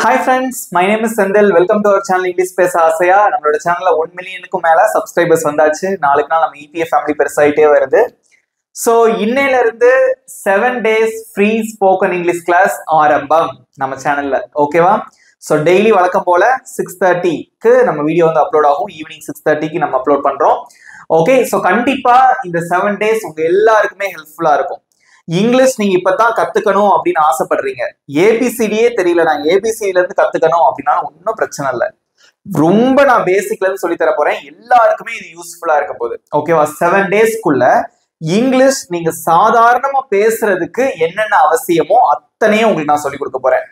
Hi friends, my name is Sendil. Welcome to our channel English Pesa Asaya. நம்மளோட சேனல்ல 1 மில்லியனுக்கு மேல subscribers வந்தாச்சு. நாளுக்கு நாள் நம்ம EPF ஃபேமிலி பெருசாயிட்டே வருது. So இன்னையில இருந்து 7 days free spoken English class ஆரம்பம் நம்ம சேனல்ல. ஓகேவா? So டெய்லி வழக்கம் போல 6:30 க்கு நம்ம வீடியோ வந்து அப்லோட் ஆகும். ஈவினிங் 6:30 க்கு நம்ம அப்லோட் பண்றோம். ஓகே, so கண்டிப்பா இந்த 7 days உங்க எல்லாருக்குமே ஹெல்ப்ஃபுல்லா இருக்கும். இங்கிலீஷ் நீங்க இப்பதான் கத்துக்கணும் அப்படின்னு ஆசைப்படுறீங்க. ஏபிசிடியே தெரியல, நான் ஏபிசிடில இருந்து கத்துக்கணும் அப்படின்னா ஒன்னும் பிரச்சனை இல்லை. ரொம்ப நான் பேசிக்ல இருந்து சொல்லி தர போறேன். எல்லாருக்குமே இது யூஸ்ஃபுல்லா இருக்க போகுது. ஓகேவா? 7 டேஸ்க்குள்ள இங்கிலீஷ் நீங்க சாதாரணமா பேசுறதுக்கு என்னென்ன அவசியமோ அத்தனையும் உங்களுக்கு நான் சொல்லி கொடுக்க போறேன்.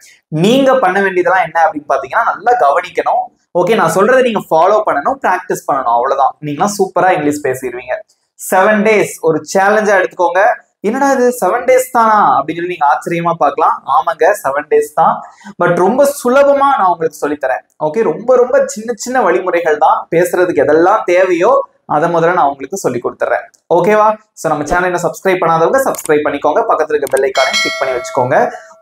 நீங்க பண்ண வேண்டியதெல்லாம் என்ன அப்படின்னு பாத்தீங்கன்னா, நல்லா கவனிக்கணும். ஓகே, நான் சொல்றதை நீங்க ஃபாலோ பண்ணணும், பிராக்டிஸ் பண்ணணும், அவ்வளவுதான். நீங்களாம் சூப்பரா இங்கிலீஷ் பேசிடுவீங்க. 7 டேஸ் ஒரு சேலஞ்சா எடுத்துக்கோங்க. என்னடா இது 7 டேஸ் தானா அப்படின்னு சொல்லி நீங்க ஆச்சரியமா பார்க்கலாம். ஆமாங்க, 7 டேஸ் தான். பட் ரொம்ப சுலபமா நான் உங்களுக்கு சொல்லித்தரேன். ஓகே, ரொம்ப ரொம்ப சின்ன சின்ன வழிமுறைகள் தான். பேசுறதுக்கு எதெல்லாம் தேவையோ அதை முதல்ல நான் உங்களுக்கு சொல்லி கொடுத்துறேன். ஓகேவா? சோ நம்ம சேனலை சப்ஸ்கிரைப் பண்ணாதவங்க சப்ஸ்கிரைப் பண்ணிக்கோங்க. பக்கத்துல இருக்க பெல் ஐகானை கிளிக் பண்ணி வச்சுக்கோங்க.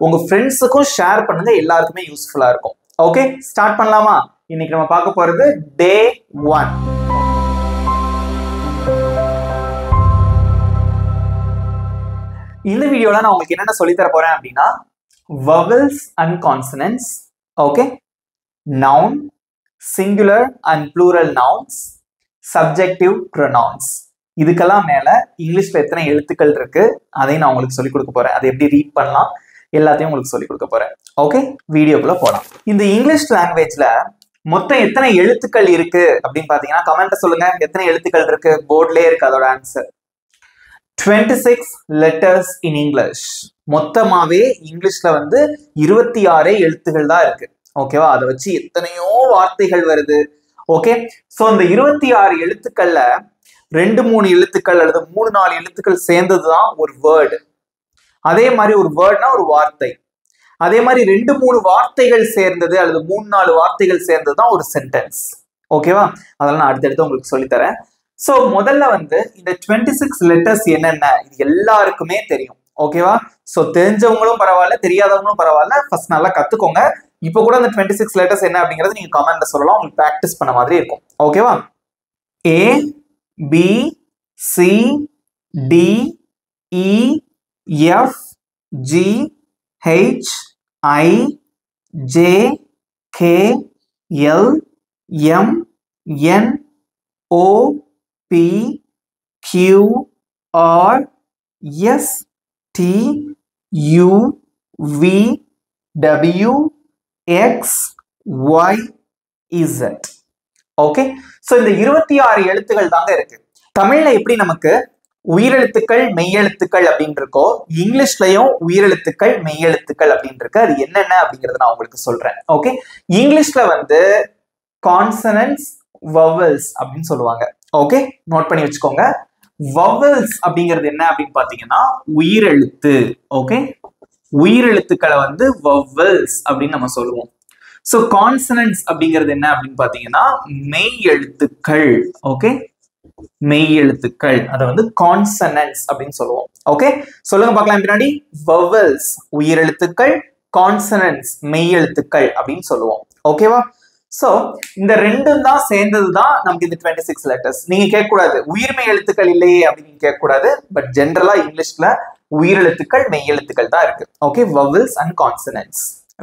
உங்க ஃப்ரெண்ட்ஸுக்கும் ஷேர் பண்ணுங்க, எல்லாருக்குமே யூஸ்ஃபுல்லா இருக்கும். ஓகே, ஸ்டார்ட் பண்ணலாமா? இன்னைக்கு நம்ம பார்க்க போறது டே 1. இந்த வீடியோல நான் உங்களுக்கு என்னென்ன சொல்லி தர போறேன் அப்படின்னா, vowels and consonants, okay, noun, singular and plural nouns, subjective pronouns. இதுக்கெல்லாம் மேல இங்கிலீஷ்ல எத்தனை எழுத்துக்கள் இருக்கு அதையும் நான் உங்களுக்கு சொல்லி கொடுக்க போறேன். அதை எப்படி ரீட் பண்ணலாம் எல்லாத்தையும் உங்களுக்கு சொல்லி கொடுக்க போறேன். ஓகே, வீடியோக்குள்ள போலாம். இந்த இங்கிலீஷ் லாங்குவேஜ்ல மொத்தம் எத்தனை எழுத்துக்கள் இருக்கு அப்படின்னு பாத்தீங்கன்னா கமெண்ட்ல சொல்லுங்க. எத்தனை எழுத்துக்கள் இருக்கு? போர்ட்லயே இருக்கு அதோட ஆன்சர். 26 letters in English. மொத்தமாவே இங்கிலீஷ்ல வந்து 26 எழுத்துக்கள் தான் இருக்கு. ஓகேவா? அதை வச்சு எத்தனையோ வார்த்தைகள் வருது. ஓகே, சோ இந்த 26 எழுத்துக்கள்ல 2-3 எழுத்துக்கள் அல்லது 3-4 எழுத்துக்கள் சேர்ந்ததுதான் ஒரு வேர்டு. அதே மாதிரி ஒரு வேர்ட்னா ஒரு வார்த்தை. அதே மாதிரி 2-3 வார்த்தைகள் சேர்ந்தது அல்லது 3-4 வார்த்தைகள் சேர்ந்ததுதான் ஒரு சென்டென்ஸ். ஓகேவா? அதெல்லாம் நான் அடுத்தடுத்து உங்களுக்கு சொல்லித்தரேன். சோ முதல்ல வந்து இந்த 26 லெட்டர்ஸ் என்னென்ன இது எல்லாருக்குமே தெரியும். ஓகேவா? சோ தெரிஞ்சவங்களும் பரவாயில்ல, தெரியாதவங்களும் பரவாயில்ல, ஃபர்ஸ்ட் நல்லா கத்துக்கோங்க. இப்போ கூட அந்த 26 லெட்டர்ஸ் என்ன அப்படிங்கறது நீங்க கமெண்ட்ல சொல்லலாம். உங்களுக்கு பிராக்டிஸ் பண்ண மாதிரி இருக்கும். ஓகேவா? A B C D E F G H I J K L M N O P Q R S T U V W X Y Z. Okay, so இந்த 26 எழுத்துக்கள் தாங்க இருக்கு. தமிழ்ல எப்படி நமக்கு உயிரெழுத்துக்கள் மெய்யெழுத்துக்கள் அப்படின்னு இருக்கோ, இங்கிலீஷ்லயும் உயிரெழுத்துக்கள் மெய்யெழுத்துக்கள் அப்படின்னு இருக்கு. அது என்னென்ன அப்படிங்கறத நான் உங்களுக்கு சொல்றேன். ஓகே, இங்கிலீஷ்ல வந்து கான்சனன்ட்ஸ், vowels அப்படின்னு சொல்லுவாங்க. ஓகே, நோட் பண்ணி வச்சுக்கோங்க. vowels அப்படிங்கிறது என்ன அப்படின்னு பாத்தீங்கன்னா உயிரெழுத்து. ஓகே, உயிரெழுத்துக்களை வந்து vowels அப்படின்னு நம்ம சொல்லுவோம். சோ கான்சனன்ட்ஸ் அப்படிங்கிறது என்ன அப்படின்னு பாத்தீங்கன்னா மெய் எழுத்துக்கள். ஓகே, மெய் எழுத்துக்கள் அதை வந்து கான்சனன்ட்ஸ் அப்படின்னு சொல்லுவோம். ஓகே, சொல்லுங்க பார்க்கலாம். பின்னாடி vowels உயிரெழுத்துக்கள், கான்சனன்ட்ஸ் மெய் எழுத்துக்கள் அப்படின்னு சொல்லுவோம். ஓகேவா? சோ இந்த ரெண்டும் தான் சேர்ந்ததுதான் நமக்கு இந்த 26 லெட்டர்ஸ். நீங்க கேட்க கூடாது உயிர்மெய் எழுத்துக்கள் இல்லையே அப்படின்னு கேட்க கூடாது. பட் ஜென்ரலா இங்கிலீஷ்ல உயிரெழுத்துக்கள் மெய்யெழுத்துக்கள் தான் இருக்கு. Okay, vowels and consonants,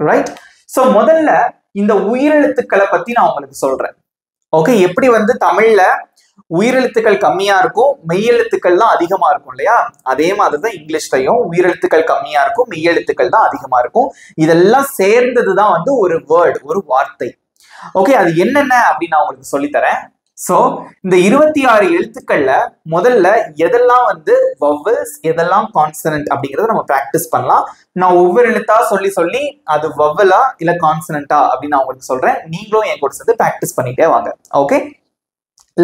right? So முதல்ல இந்த உயிரெழுத்துக்களை பத்தி நான் உங்களுக்கு சொல்றேன். ஓகே, எப்படி வந்து தமிழ்ல உயிரெழுத்துக்கள் கம்மியா இருக்கும், மெய்யெழுத்துக்கள்லாம் அதிகமா இருக்கும் இல்லையா? அதே மாதிரிதான் இங்கிலீஷ்லயும் உயிரெழுத்துக்கள் கம்மியா இருக்கும், மெய்யெழுத்துக்கள் தான் அதிகமா இருக்கும். இதெல்லாம் சேர்ந்ததுதான் வந்து ஒரு வேர்டு, ஒரு வார்த்தை. ஓகே, அது என்னென்ன அப்படின்னு நான் உங்களுக்கு சொல்லித்தரேன். சோ இந்த 26 எழுத்துக்கள்ல முதல்ல எதெல்லாம் வந்து vowels, எதெல்லாம் கான்சனன்ட் அப்படிங்கறத நம்ம பிராக்டிஸ் பண்ணலாம். நான் ஒவ்வொரு எழுத்தா சொல்லி சொல்லி அது vowel-ஆ இல்ல கான்சனன்ட்டா அப்படின்னு நான் உங்களுக்கு சொல்றேன். நீங்களும் என் கூட சேர்ந்து பிராக்டிஸ் பண்ணிட்டே வாங்க. Okay,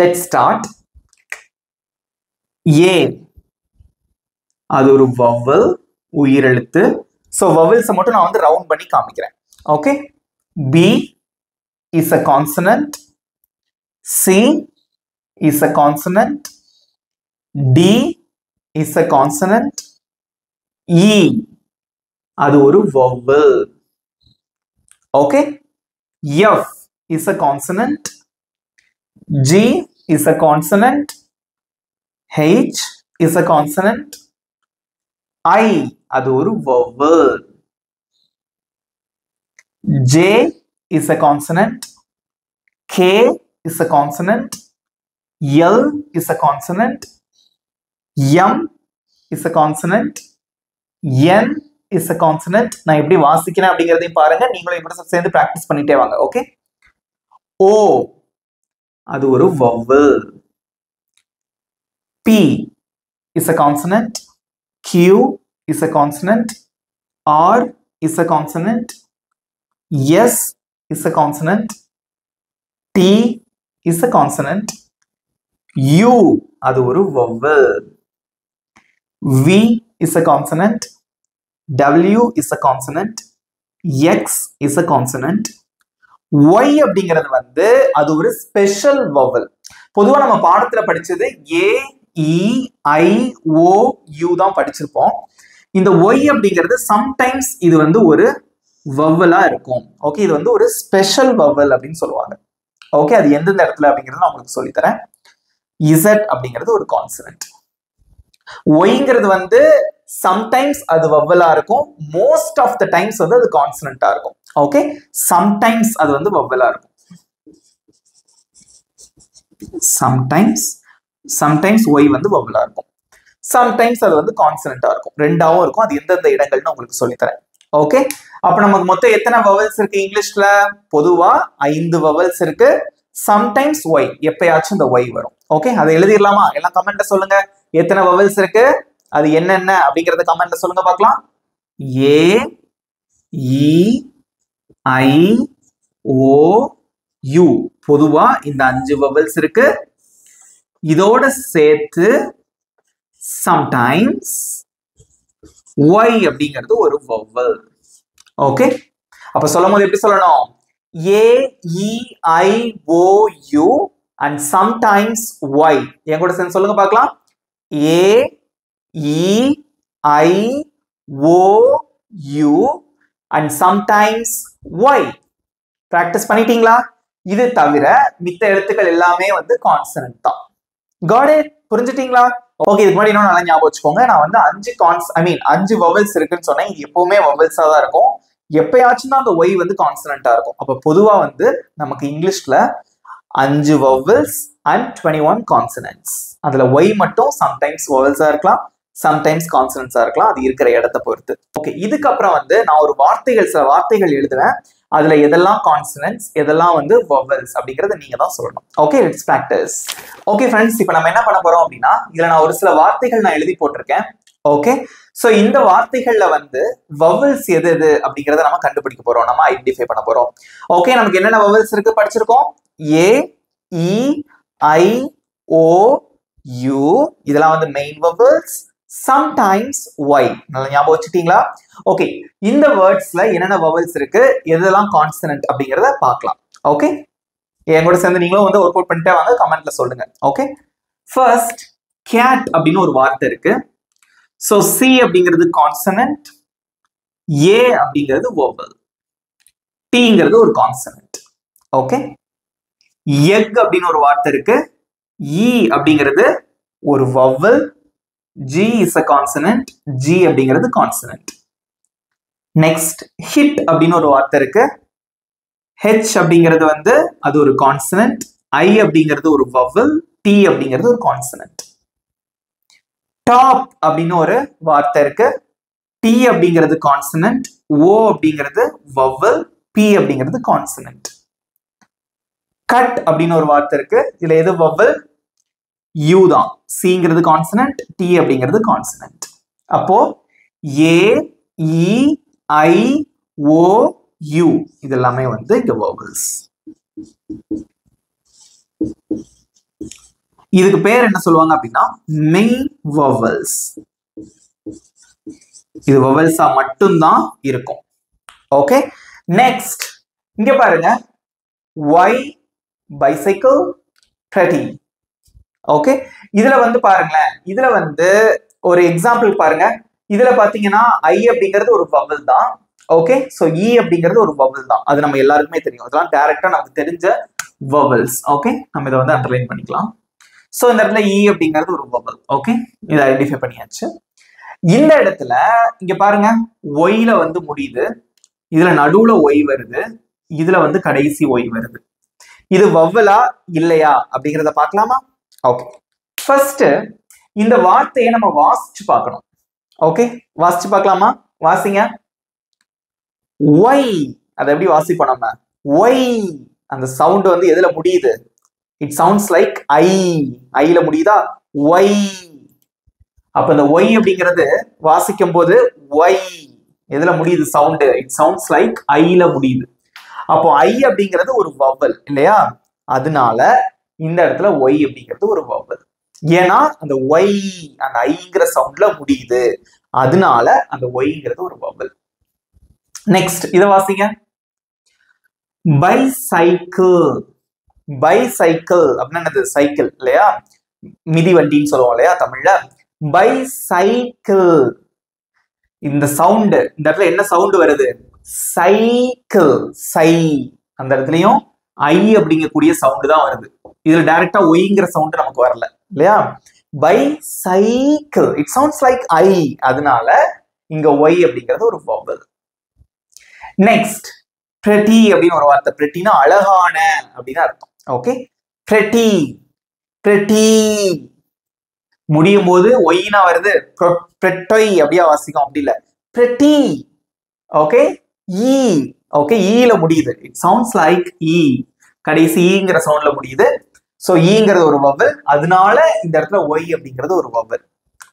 let's start. A அது ஒரு vowel, உயிரெழுத்து. சோ vowels மட்டும் நான் வந்து ரவுண்ட் பண்ணி காமிக்கிறேன். Okay, B is a consonant. C is a consonant. D is a consonant. E அது ஒரு vowel. Okay, F is a consonant, G is a consonant, H is a consonant, I அது ஒரு vowel, J is a consonant, K is a consonant, L is a consonant, M is a consonant, N is a consonant. நான் எப்படி வாசிக்கிறேன் அப்படிங்கறதையும் பாருங்க, நீங்களும் இப்படி சேர்ந்து பிராக்டீஸ் பண்ணிட்டே வாங்க. ஓகே, O அது ஒரு vowel, P is a consonant, Q is a consonant, R is a consonant, S is a consonant, T is a consonant, U அது ஒரு vowel, V is a consonant, W is a consonant, X is a consonant, Y அப்படிங்கிறது வந்து அது ஒரு special vowel. பொதுவா நம்ம பாடத்துல படிச்சது A, E, I, O, U தான் படிச்சிருப்போம். இந்த Y அப்படிங்கிறது சம்டைம்ஸ் இது வந்து ஒரு vowel-ஆ இருக்கும். ஓகே, இது வந்து ஒரு ஸ்பெஷல் vowel அப்படின்னு சொல்லுவாங்க. ஓகே, அது எந்தெந்த இடத்துல அப்படிங்கறத நான் உங்களுக்கு சொல்லி தரேன். Z அப்படிங்கிறது ஒரு கான்சனன்ட். Yங்கிறது வந்து சம்டைம்ஸ் அது vowel-ஆ இருக்கும், மோஸ்ட் ஆஃப் த டைம்ஸ் வந்து அது கான்சனன்ட்டா இருக்கும். ஓகே, சம்டைம்ஸ் அது வந்து vowel-ஆ இருக்கும். சம்டைம்ஸ் Y வந்து vowel-ஆ இருக்கும், சம்டைம்ஸ் அது வந்து கான்சனன்ட்டா இருக்கும். ரெண்டாவும் இருக்கும். அது எந்தெந்த இடங்கள்னு உங்களுக்கு சொல்லி தரேன். ஓகே, அப்ப நமக்கு மொத்தம் எத்தனை vowels இருக்கு இங்கிலீஷ்ல? பொதுவா 5 vowels இருக்கு. சம்டைம்ஸ் Y, எப்பயாச்சும் இந்த Y வரும். ஓகே, அதை எழுதிடலாமா? எல்லாம் கமெண்ட்ல சொல்லுங்க, எத்தனை vowels இருக்கு, அது என்னென்ன அப்படிங்கறத கமெண்ட்ல சொல்லுங்க பார்க்கலாம். A, E, I, O, U. பொதுவா இந்த 5 vowels இருக்கு. இதோட சேர்த்து sometimes Y அப்படிங்கிறது ஒரு vowel. ஓகே, அப்ப சொல்லும்போது எப்படி சொல்லணும்? A, E, I, O, U and sometimes Y. என் கூட சேர்ந்து சொல்லுங்க பார்க்கலாம். A, E, I, O, U and sometimes Y. Practice பண்ணிட்டீங்களா? இது தவிர மித்த எழுத்துக்கள் எல்லாமே வந்து கான்சனன்ட் தான். Got it? புரிஞ்சுட்டீங்களா? ஓகே, இதுக்கு முன்னாடி இன்னும் நல்லா ஞாபகம் வச்சுக்கோங்க. நான் வந்து 5 vowels இருக்குன்னு சொன்னேன். இது எப்பவுமே vowels-ஆ தான் இருக்கும். எப்பயாச்சும் தான் அந்த Y வந்து கான்சனன்ட்டா இருக்கும். அப்ப பொதுவா வந்து நமக்கு இங்கிலீஷ்ல 5 vowels and 21 consonants. அதுல Y மட்டும் சம்டைம்ஸ் vowels-ஆ இருக்கலாம், சம்டைம்ஸ் கான்சனன்ட்ஸா இருக்கலாம். அது இருக்கிற இடத்தை பொறுத்து. ஓகே, இதுக்கப்புறம் வந்து நான் ஒரு சில வார்த்தைகள் எழுதுவேன். அதுல எதெல்லாம் கான்சனன்ட்ஸ், எதெல்லாம் வந்து vowels அப்படிங்கறத நீங்க தான் சொல்லணும். Okay, let's practice. Okay friends, இப்போ நம்ம என்ன பண்ண போறோம் அப்படின்னா, இதுல நான் ஒரு சில வார்த்தைகள் நான் எழுதி போட்டிருக்கேன். ஓகே, சோ இந்த வார்த்தைகள்ல வந்து vowels எது எது அப்படிங்கறத நம்ம கண்டுபிடிக்க போறோம், நம்ம ஐடென்டிஃபை பண்ண போறோம். ஓகே, நமக்கு என்னென்ன vowels இருக்கு படிச்சிருக்கோம். A, E, I, O, U இதெல்லாம் வந்து மெயின் vowels. sometimes Y. நல்லா ஞாபகம் வச்சுட்டீங்களா? ஓகே, இந்த வேர்ட்ஸ்ல என்னென்ன vowels இருக்கு, எதெல்லாம் கான்சனன்ட் அப்படிங்கறத பார்க்கலாம். ஓகே, என் கூட சேர்ந்து நீங்களும் வந்து ஒர்க் அவுட் பண்ணிட்டே வாங்க, கமெண்ட்ல சொல்லுங்க. ஓகே, ஃபர்ஸ்ட் cat அப்படின்னு ஒரு வார்த்தை இருக்கு. சோ C அப்படிங்கிறது கான்சனன்ட், A அப்படிங்கிறது vowel, Tங்கிறது ஒரு கான்சனன்ட். ஓகே, egg அப்படின்னு ஒரு வார்த்தை இருக்கு. E அப்படிங்கிறது ஒரு vowel, G is a consonant, G அப்படிங்கிறது consonant. Next, hit அப்படின்னு ஒரு வார்த்தை இருக்கு. H அப்படிங்கிறது வந்து அது ஒரு consonant, I அப்படிங்கிறது ஒரு vowel, T அப்படிங்கிறது ஒரு consonant. Top அப்படின்னு ஒரு வார்த்தை இருக்கு. T அப்படிங்கிறது consonant, O அப்படிங்கிறது vowel, P அப்படிங்கிறது consonant. Cut அப்படின்னு ஒரு வார்த்தை இருக்கு. இதுல எது vowel? U தான். Cங்கிறது கான்சனன்ட், T அப்படிங்கிறது கான்சனன்ட். அப்போ A, E, I, O, U இதெல்லாமே வந்து இங்க vowels. இதுக்கு பேர் என்ன சொல்லுவாங்க அப்படின்னா மெயின் vowels. இது vowels-ஆ மட்டும்தான் இருக்கும். ஓகே, நெக்ஸ்ட் இங்க பாருங்க, Y, bicycle, pretty. ஓகே, இதுல வந்து பாருங்களேன், இதுல வந்து ஒரு எக்ஸாம்பிள் பாருங்க. இதுல பாத்தீங்கன்னா I அப்படிங்கிறது ஒரு vowel தான், ஓகே, ஸோ இ அப்படிங்கிறது ஒரு வவல் தான், அது நம்ம எல்லாருக்குமே தெரியும், அதெல்லாம் டைரக்டா நமக்கு தெரிஞ்ச வவல்ஸ். ஓகே, நம்ம இதை வந்து அண்டர்லைன் பண்ணிக்கலாம். ஸோ இந்த இடத்துல இ அப்படிங்கிறது ஒரு வவல். ஓகே, இதை ஐடென்டிஃபை பண்ணியாச்சு. இந்த இடத்துல இங்க பாருங்க, ஒய்ல வந்து முடியுது, இதுல நடுவுல ஒய் வருது, இதுல வந்து கடைசி ஒய் வருது. இது வவ்வலா இல்லையா அப்படிங்கிறத பார்க்கலாமா? ஓகே, ஃபர்ஸ்ட் இந்த வார்த்தையை நம்ம வாசிச்சு பார்க்கணும். ஓகே, வாசிச்சு பார்க்கலாமா? வாசிங்க. ஒய், அதை எப்படி வாசிப்போம் நம்ம? ஒய், அந்த சவுண்ட் வந்து எதுல முடியுது? இட் சவுண்ட்ஸ் லைக் ஐ, ஐல முடியுதா? ஒய். அப்ப இந்த ஒய் அப்படிங்கிறது வாசிக்கும் போது ஒய் எதுல முடியுது சவுண்ட்? இட் சவுண்ட்ஸ் லைக் ஐல முடியுது. அப்போ ஐ அப்படிங்கிறது ஒரு வவல் இல்லையா? அதனால இந்த இடத்துல ஒய் அப்படிங்கிறது ஒரு வவல். ஏன்னா அந்த ஒய் அந்த ஐங்கிற சவுண்ட்ல முடியுது, அதனால அந்த ஒய்ங்கிறது ஒரு வவல். நெக்ஸ்ட் இத வாசிங்க. பைசைக்கிள். பைசைக்கிள் அப்படின்னா என்னது? சைக்கிள் இல்லையா? மிதிவண்டின்னு சொல்லுவோம் இல்லையா தமிழ்ல? பைசைக்கிள், இந்த சவுண்ட், இந்த இடத்துல என்ன சவுண்ட் வருது? சைக்கிள், சை, அந்த இடத்துலயும் ஐ அப்படிங்கக்கூடிய சவுண்ட் தான் வருது. இதுல டைரக்டா ஒய்ங்கிற சவுண்ட் நமக்கு வரல இல்லையா? Bicycle, it sounds like I, அதனால இங்க ஒய் அப்படிங்கிறது ஒரு வவல். நெக்ஸ்ட் pretty அப்படின்னு ஒரு வார்த்தை. prettyனா அழகான அப்படின்னு அர்த்தம். ஓகே, pretty, pretty முடியும் போது ஒய்னா வருது, pretty அப்படியே வாசிக்கும், அப்படி இல்ல, pretty. ஓகே, ஈ, ஓகே, ஈல முடியுது, இட் சவுண்ட்ஸ் லைக் ஈ, கடைசி ஈங்கிற சவுண்ட்ல முடியுது. சோ ஈங்கிறது ஒரு வவல், அதனால இந்த இடத்துல ஒய் அப்படிங்கிறது ஒரு வவல்.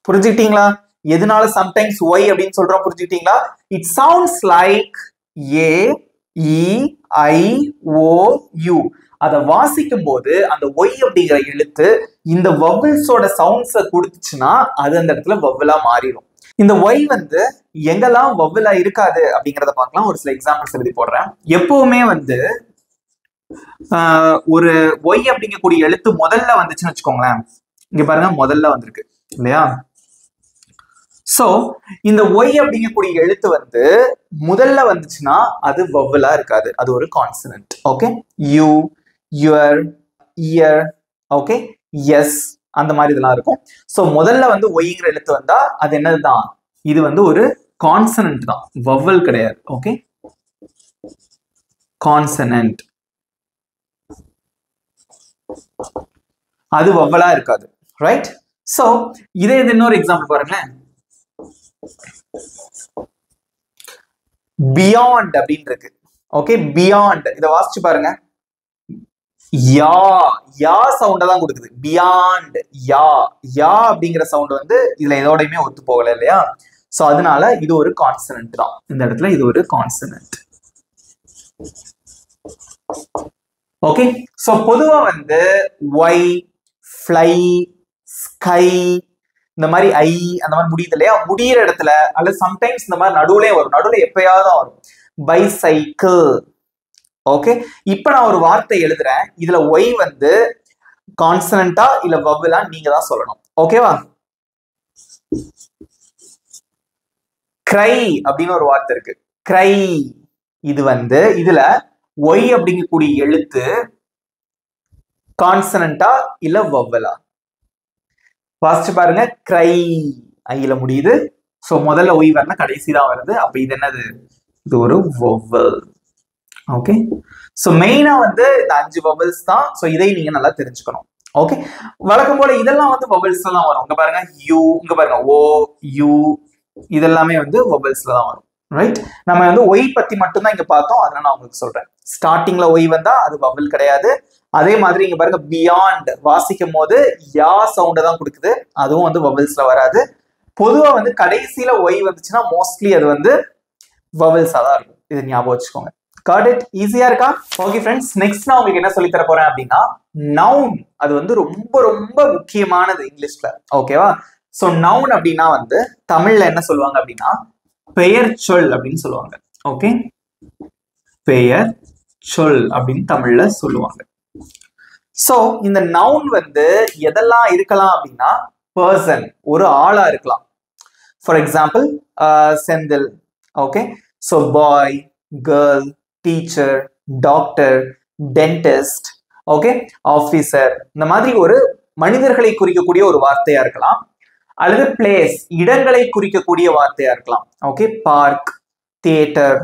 புரிஞ்சுக்கிட்டீங்களா? எதனால சம்டைம்ஸ் ஒய் அப்படின்னு சொல்றோம்? புரிஞ்சுக்கிட்டீங்களா? It sounds like A E I O U. அதை வாசிக்கும் போது அந்த ஒய் அப்படிங்கிற எழுத்து இந்த வவல்ஸோட சவுண்ட்ஸை கொடுத்துச்சுன்னா அது அந்த இடத்துல வவலா மாறிடும். இந்த ஒய் வந்து எங்கெல்லாம் வவலா இருக்காது அப்படிங்கிறத பார்க்கலாம். ஒரு சில எக்ஸாம்பிள்ஸ் எழுதி போடுறேன். எப்பவுமே வந்து ஒரு ஒய் அப்படிங்கக்கூடிய எழுத்து முதல்ல வந்துச்சுன்னு வச்சுக்கோங்களேன். இங்க பாருங்க, முதல்ல வந்திருக்கு இல்லையா? சோ இந்த ஒய் அப்படிங்கக்கூடிய எழுத்து வந்து முதல்ல வந்துச்சுன்னா அது வவலா இருக்காது, அது ஒரு consonant. Okay, you, your, year, okay, yes, அந்த மாதிரி இதெல்லாம் இருக்கும். சோ முதல்ல வந்து ஒய்ங்கிற எழுத்து வந்தா அது என்னதுதான்? இது வந்து ஒரு கான்சனன்ட் தான், வவல் கிடையாது. ஓகே, கான்சனன்ட், அது வவலா இருக்காது. ரைட்? சோ இதே இன்னொரு எக்ஸாம்பிள் பாருங்களேன். பியாண்ட் அப்படின்னு இருக்கு. ஓகே, பியாண்ட், இத வாசிச்சு பாருங்க. யா, யா சவுண்ட தான் கொடுக்குது. பியாண்ட், யா, யா அப்படிங்கிற சவுண்ட் வந்து இதுல எதோடையுமே ஒத்து போகல இல்லையா? சோ அதனால இது ஒரு கான்சனன்ட் தான், இந்த இடத்துல இது ஒரு கான்சனன்ட். ஓகே, சோ பொதுவா வந்து ஒய், ஃப்ளை, ஸ்கை, இந்த மாதிரி ஐ அந்த மாதிரி முடியுது இல்லையா? முடியிற இடத்துல அல்லது சம்டைம்ஸ் இந்த மாதிரி நடுவுலயே வரும், நடுவுல எப்பயாவது வரும். பைசைக்கிள். ஓகே, இப்ப நான் ஒரு வார்த்தை எழுதுறேன், இதுல ஒய் வந்து கான்சனண்டா இல்ல வவலா நீங்க தான் சொல்லணும். ஓகேவா? கிரை அப்படின்னு ஒரு வார்த்தை இருக்கு, கிரை. இது வந்து இதுல ஒய் அப்படிங்கக்கூடிய எழுத்து கான்சனண்டா இல்ல வவலா? வாசிச்சு பாருங்க. கிரை, ஐல முடியுது. சோ முதல்ல ஒய் வரணும், கடைசி தான் வருது. அப்ப இது என்னது? இது ஒரு வவல். ஓகே, சோ மெயினா வந்து இந்த 5 வவல்ஸ் தான். சோ இதை நீங்க நல்லா தெரிஞ்சுக்கணும். ஓகே, வழக்கம் போல இதெல்லாம் வந்து வவல்ஸ் எல்லாம் வரும். இங்க பாருங்க யூ, இங்க பாருங்க ஓ, யூ, இதெல்லாமே வந்து வவல்ஸ்ல தான் வரும். ரைட்? நம்ம வந்து ஒய் பத்தி மட்டும் தான் இங்க பார்த்தோம், அதனால நான் உங்களுக்கு சொல்றேன். ஸ்டார்டிங்ல ஒய் வந்தா அது வவல் கிடையாது. அதே மாதிரி இங்க பாருங்க, பியாண்ட் வாசிக்கும் போது யா சவுண்ட தான் கொடுக்குது, அதுவும் வந்து வவல்ஸ்ல வராது. பொதுவா வந்து கடைசியில ஒய் வந்துச்சுன்னா மோஸ்ட்லி அது வந்து வவல்ஸா தான் இருக்கும். இது ஞாபகம் வச்சுக்கோங்க. Got it? ஈஸியா இருக்கா? ஓகே ஃப்ரெண்ட்ஸ், நெக்ஸ்ட் நான் உங்களுக்கு என்ன சொல்லி தர போறேன் அப்படின்னா நவுன். அது வந்து ரொம்ப ரொம்ப முக்கியமானது இங்கிலீஷ்ல. ஓகேவா? சோ நவுன் அப்படின்னா வந்து தமிழ்ல என்ன சொல்லுவாங்க அப்படின்னா பெயர் சொல் அப்படின்னு சொல்லுவாங்க. ஓகே, பெயர் சொல் அப்படின்னு தமிழ்ல சொல்லுவாங்க. சோ இந்த நவுன் வந்து எதெல்லாம் இருக்கலாம் அப்படின்னா பர்சன், ஒரு ஆளா இருக்கலாம். For example Senthil. Okay, so bye, girl, teacher, doctor, dentist, okay, officer, இந்த மாதிரி ஒரு மனிதர்களை குறிக்கக்கூடிய ஒரு வார்த்தையா இருக்கலாம். அல்லது பிளேஸ், இடங்களை குறிக்கக்கூடிய வார்த்தையா இருக்கலாம். Okay, park, theatre,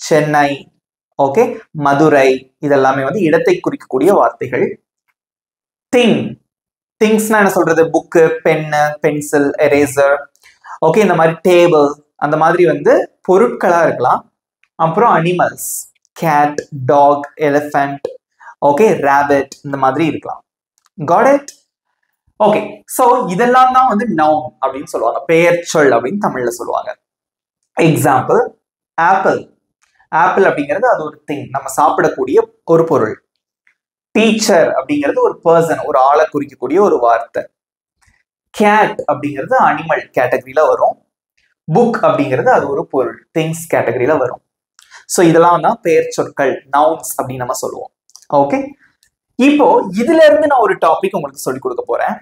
Chennai, okay, Madurai, இதெல்லாமே வந்து இடத்தை குறிக்கக்கூடிய வார்த்தைகள். திங்ஸ்னா என்ன சொல்றது? Book, pen, pencil, eraser, okay, இந்த மாதிரி டேபிள், அந்த மாதிரி வந்து பொருட்களா இருக்கலாம். அப்புறம் animals, cat, dog, elephant, okay, rabbit, இந்த மாதிரி இருக்கலாம். Got it? ஓகே, சோ இதெல்லாம் தான் வந்து நவுன் அப்படின்னு சொல்லுவாங்க, பெயர் சொல் அப்படின்னு தமிழ்ல சொல்லுவாங்க. Example, apple. ஆப்பிள் அப்படிங்கிறது அது ஒரு திங், நம்ம சாப்பிடக்கூடிய ஒரு பொருள். டீச்சர் அப்படிங்கிறது ஒரு பர்சன், ஒரு ஆளை குறிக்கக்கூடிய ஒரு வார்த்தை. கேட் அப்படிங்கிறது அனிமல் கேட்டகரியில வரும். புக் அப்படிங்கிறது அது ஒரு பொருள், திங்ஸ் கேட்டகரியில வரும். ஸோ இதெல்லாம் தான் பெயர் சொற்கள், நவுன்ஸ் அப்படின்னு நம்ம சொல்லுவோம். ஓகே, இப்போ இதுல இருந்து நான் ஒரு டாபிக் உங்களுக்கு சொல்லி கொடுக்க போறேன்.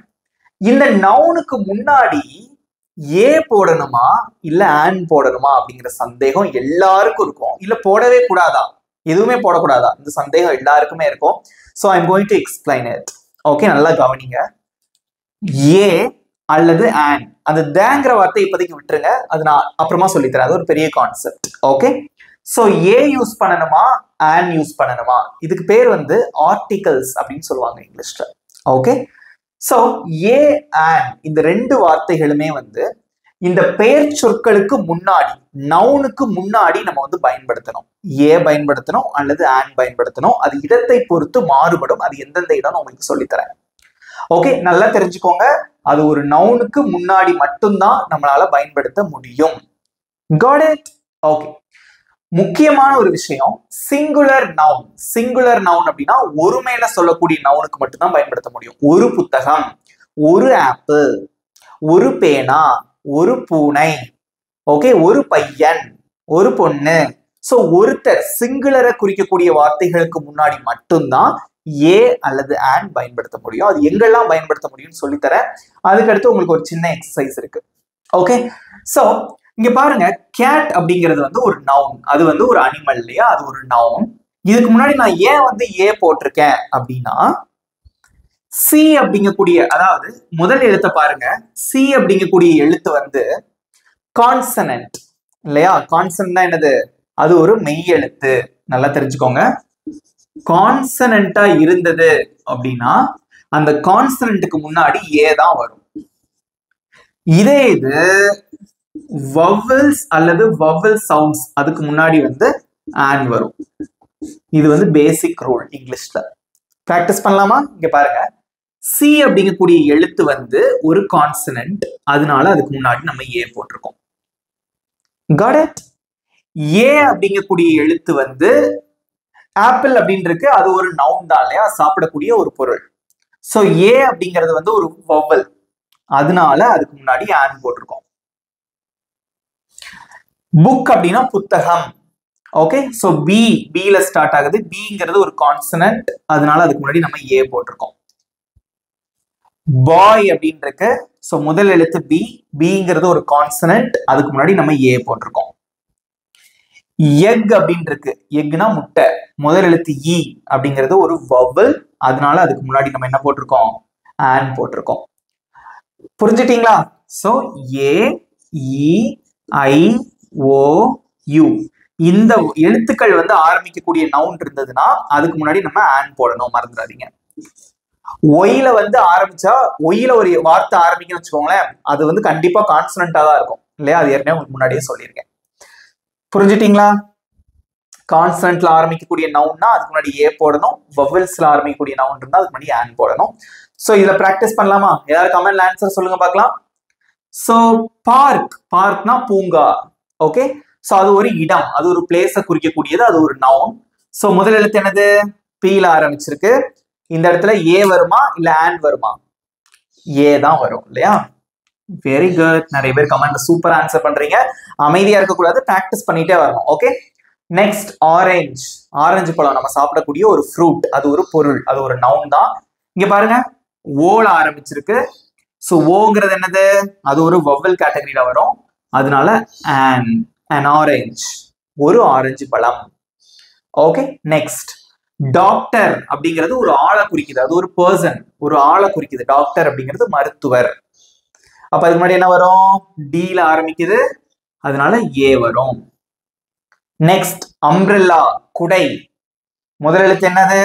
இந்த நவுனுக்கு முன்னாடி ஏ போடணுமா இல்ல ஆன் போடணுமா அப்படிங்கிற சந்தேகம் எல்லாருக்கும் இருக்கும். இல்ல போடவே கூடாதா, எதுவுமே போடக்கூடாதா, இந்த சந்தேகம் எல்லாருக்குமே இருக்கும். So I am going to explain it. Okay, நல்லா கவனிங்க. ஏ அல்லது ஆன், அந்த தேங்கிற வார்த்தை இப்போதைக்கு விட்டுருங்க, அது நான் அப்புறமா சொல்லித்தரேன், அது ஒரு பெரிய கான்செப்ட். ஓகே, ஸோ ஏ யூஸ் பண்ணணுமா ஆன் யூஸ் பண்ணணுமா, இதுக்கு பேர் வந்து ஆர்டிகல்ஸ் அப்படின்னு சொல்லுவாங்க இங்கிலீஷ்ல. ஓகே, ஸோ ஏ ஆன் இந்த ரெண்டு வார்த்தைகளுமே வந்து இந்த பெயர் சொற்களுக்கு முன்னாடி, நவுனுக்கு முன்னாடி நம்ம வந்து பயன்படுத்தணும். ஏ பயன்படுத்தணும் அல்லது ஆன் பயன்படுத்தணும். அது இடத்தை பொறுத்து மாறுபடும். அது எந்தெந்த இடம் உங்களுக்கு சொல்லித்தரேன். ஓகே, நல்லா தெரிஞ்சுக்கோங்க. அது ஒரு நவுனுக்கு முன்னாடி மட்டும்தான் நம்மளால பயன்படுத்த முடியும். Got it? ஓகே, முக்கியமான ஒரு விஷயம், சிங்குலர் நவுன். சிங்குலர் நவுன் அப்படின்னா ஒருமையில சொல்லக்கூடிய நவுனுக்கு மட்டும்தான் பயன்படுத்த முடியும். ஒரு புத்தகம், ஒரு ஆப்பிள், ஒரு பேனா, ஒரு பூனை, ஓகே, ஒரு பையன், ஒரு பொண்ணு. சோ ஒருத்தர், சிங்குலரை குறிக்கக்கூடிய வார்த்தைகளுக்கு முன்னாடி மட்டும்தான் ஏ அல்லது ஆன் பயன்படுத்த முடியும். அது எங்கெல்லாம் பயன்படுத்த முடியும்னு சொல்லித்தரேன். அதுக்கடுத்து உங்களுக்கு ஒரு சின்ன எக்ஸசைஸ் இருக்கு. ஓகே, சோ இங்க பாருங்க, கேட் அப்படிங்கிறது வந்து ஒரு நவுன், அது வந்து ஒரு அனிமல் இல்லையா, அது ஒரு நவுன். இதுக்கு முன்னாடி நான் ஏன் வந்து ஏ போட்டிருக்கேன் அப்படின்னா, சி அப்படிங்கக்கூடிய, அதாவது முதல் எழுத்தை பாருங்க, சி அப்படிங்கக்கூடிய எழுத்து வந்து கான்சனன்ட் இல்லையா. கான்சனன்ட்னா என்னது? அது ஒரு மெய் எழுத்து. நல்லா தெரிஞ்சுக்கோங்க. கான்சனன்ட்டா இருந்தது அப்படின்னா அந்த கான்சனன்ட்டுக்கு முன்னாடி ஏ தான் வரும். இதே இது வவல்ஸ் அல்லது வவல் சவுண்ட்ஸ், அதுக்கு முன்னாடி வந்து ஆன் வரும். இது வந்து பேசிக் ரூல் இங்கிலீஷ்ல. பிராக்டிஸ் பண்ணலாமா? இங்க பாருங்க, சி அப்படிங்கக்கூடிய எழுத்து வந்து ஒரு கான்சனன்ட், அதனால அதுக்கு முன்னாடி நம்ம ஏ போட்டிருக்கோம். Got it? ஏ அப்படிங்கக்கூடிய எழுத்து வந்து ஆப்பிள் அப்படின்னு இருக்கு, அது ஒரு நவுன் தான் இல்லையா, சாப்பிடக்கூடிய ஒரு பொருள். சோ ஏ அப்படிங்கிறது வந்து ஒரு வவல், அதனால அதுக்கு முன்னாடி ஆன் போட்டிருக்கோம். புக் அப்படின்னா புத்தகம். ஓகே, சோ பில ஸ்டார்ட் ஆகுது, பிங்கிறது ஒரு கான்சனன்ட், அதனால அதுக்கு முன்னாடி நம்ம ஏ போட்டிருக்கோம். பாய் அப்படின்னு இருக்கு, சோ முதல் எழுத்து பிங்கிறது ஒரு கான்சனன்ட், அதுக்கு முன்னாடி நம்ம ஏ போட்டிருக்கோம். எக் அப்படின்னு இருக்கு, எக்னா முட்டை, முதல் எழுத்து இ அப்படிங்கிறது ஒரு வவல், அதனால அதுக்கு முன்னாடி நம்ம என்ன போட்டிருக்கோம்? ஆன் போட்டிருக்கோம். புரிஞ்சுட்டீங்களா? So A, E, I, O, you, இந்த எழுத்துக்கள் வந்து ஆரம்பிக்கக்கூடிய நவுன் இருந்ததுன்னா அதுக்கு முன்னாடி நம்ம ஆன் போடணும், மறந்துடாதீங்க. ஒயில வந்து ஆரம்பிச்சா, ஒயில ஒரு வார்த்தை ஆரம்பிக்கணும்னு வச்சுக்கோங்களேன், அது வந்து கண்டிப்பா கான்சனன்டா தான் இருக்கும் இல்லையா, அது ஏற்கனவே உங்களுக்கு முன்னாடியே சொல்லியிருக்கேன். புரிஞ்சுட்டீங்களா? கான்சனன்ட்ல ஆரம்பிக்கக்கூடிய நவுன்னா அதுக்கு முன்னாடி ஏ போடணும், வவல்ஸ்ல ஆரம்பிக்கக்கூடிய நவுன் இருந்தா அதுக்கு முன்னாடி ஆன் போடணும். சோ இதுல பிராக்டிஸ் பண்ணலாமா? ஏதாவது கமெண்ட்ல ஆன்சர் சொல்லுங்க பார்க்கலாம். சோ பார்க், பார்க்னா பூங்கா. ஓகே, சோ அது ஒரு இடம், அது ஒரு பிளேஸை குறிக்கக்கூடியது, அது ஒரு நவுன். சோ முதல் எழுத்து என்னது? பீல ஆரம்பிச்சிருக்கு. இந்த இடத்துல ஏ வருமா இல்ல ஆன் வருமா? ஏ தான் வரும் இல்லையா. வெரி குட், நிறைய பேர் கமெண்ட் சூப்பர் ஆன்சர் பண்றீங்க. அமைதியா இருக்க கூடாது, பிராக்டிஸ் பண்ணிட்டே வரணும். Okay, next orange. ஆரஞ்சு பழம் நம்ம சாப்பிடக்கூடிய ஒரு ஃப்ரூட், அது ஒரு பொருள், அது ஒரு நவுன் தான். இங்க பாருங்க, ஓல ஆரம்பிச்சிருக்கு. சோ ஓங்கிறது என்னது? அது ஒரு வவல் கேட்டகரியில வரும், அதனால an orange. ஒரு ஆரஞ்சு பழம். ஓகே, நெக்ஸ்ட் டாக்டர் அப்படிங்கிறது ஒரு ஆளை குறிக்குது, அது ஒரு பர்சன், ஒரு ஆளை குறிக்குது. டாக்டர் அப்படிங்கிறது மருத்துவர். அப்ப அதுக்கு முன்னாடி என்ன வரும்? டீல ஆரம்பிக்குது, அதனால ஏ வரும். நெக்ஸ்ட் அம்ப்ரெல்லா, குடை. முதல் எழுத்து என்னது?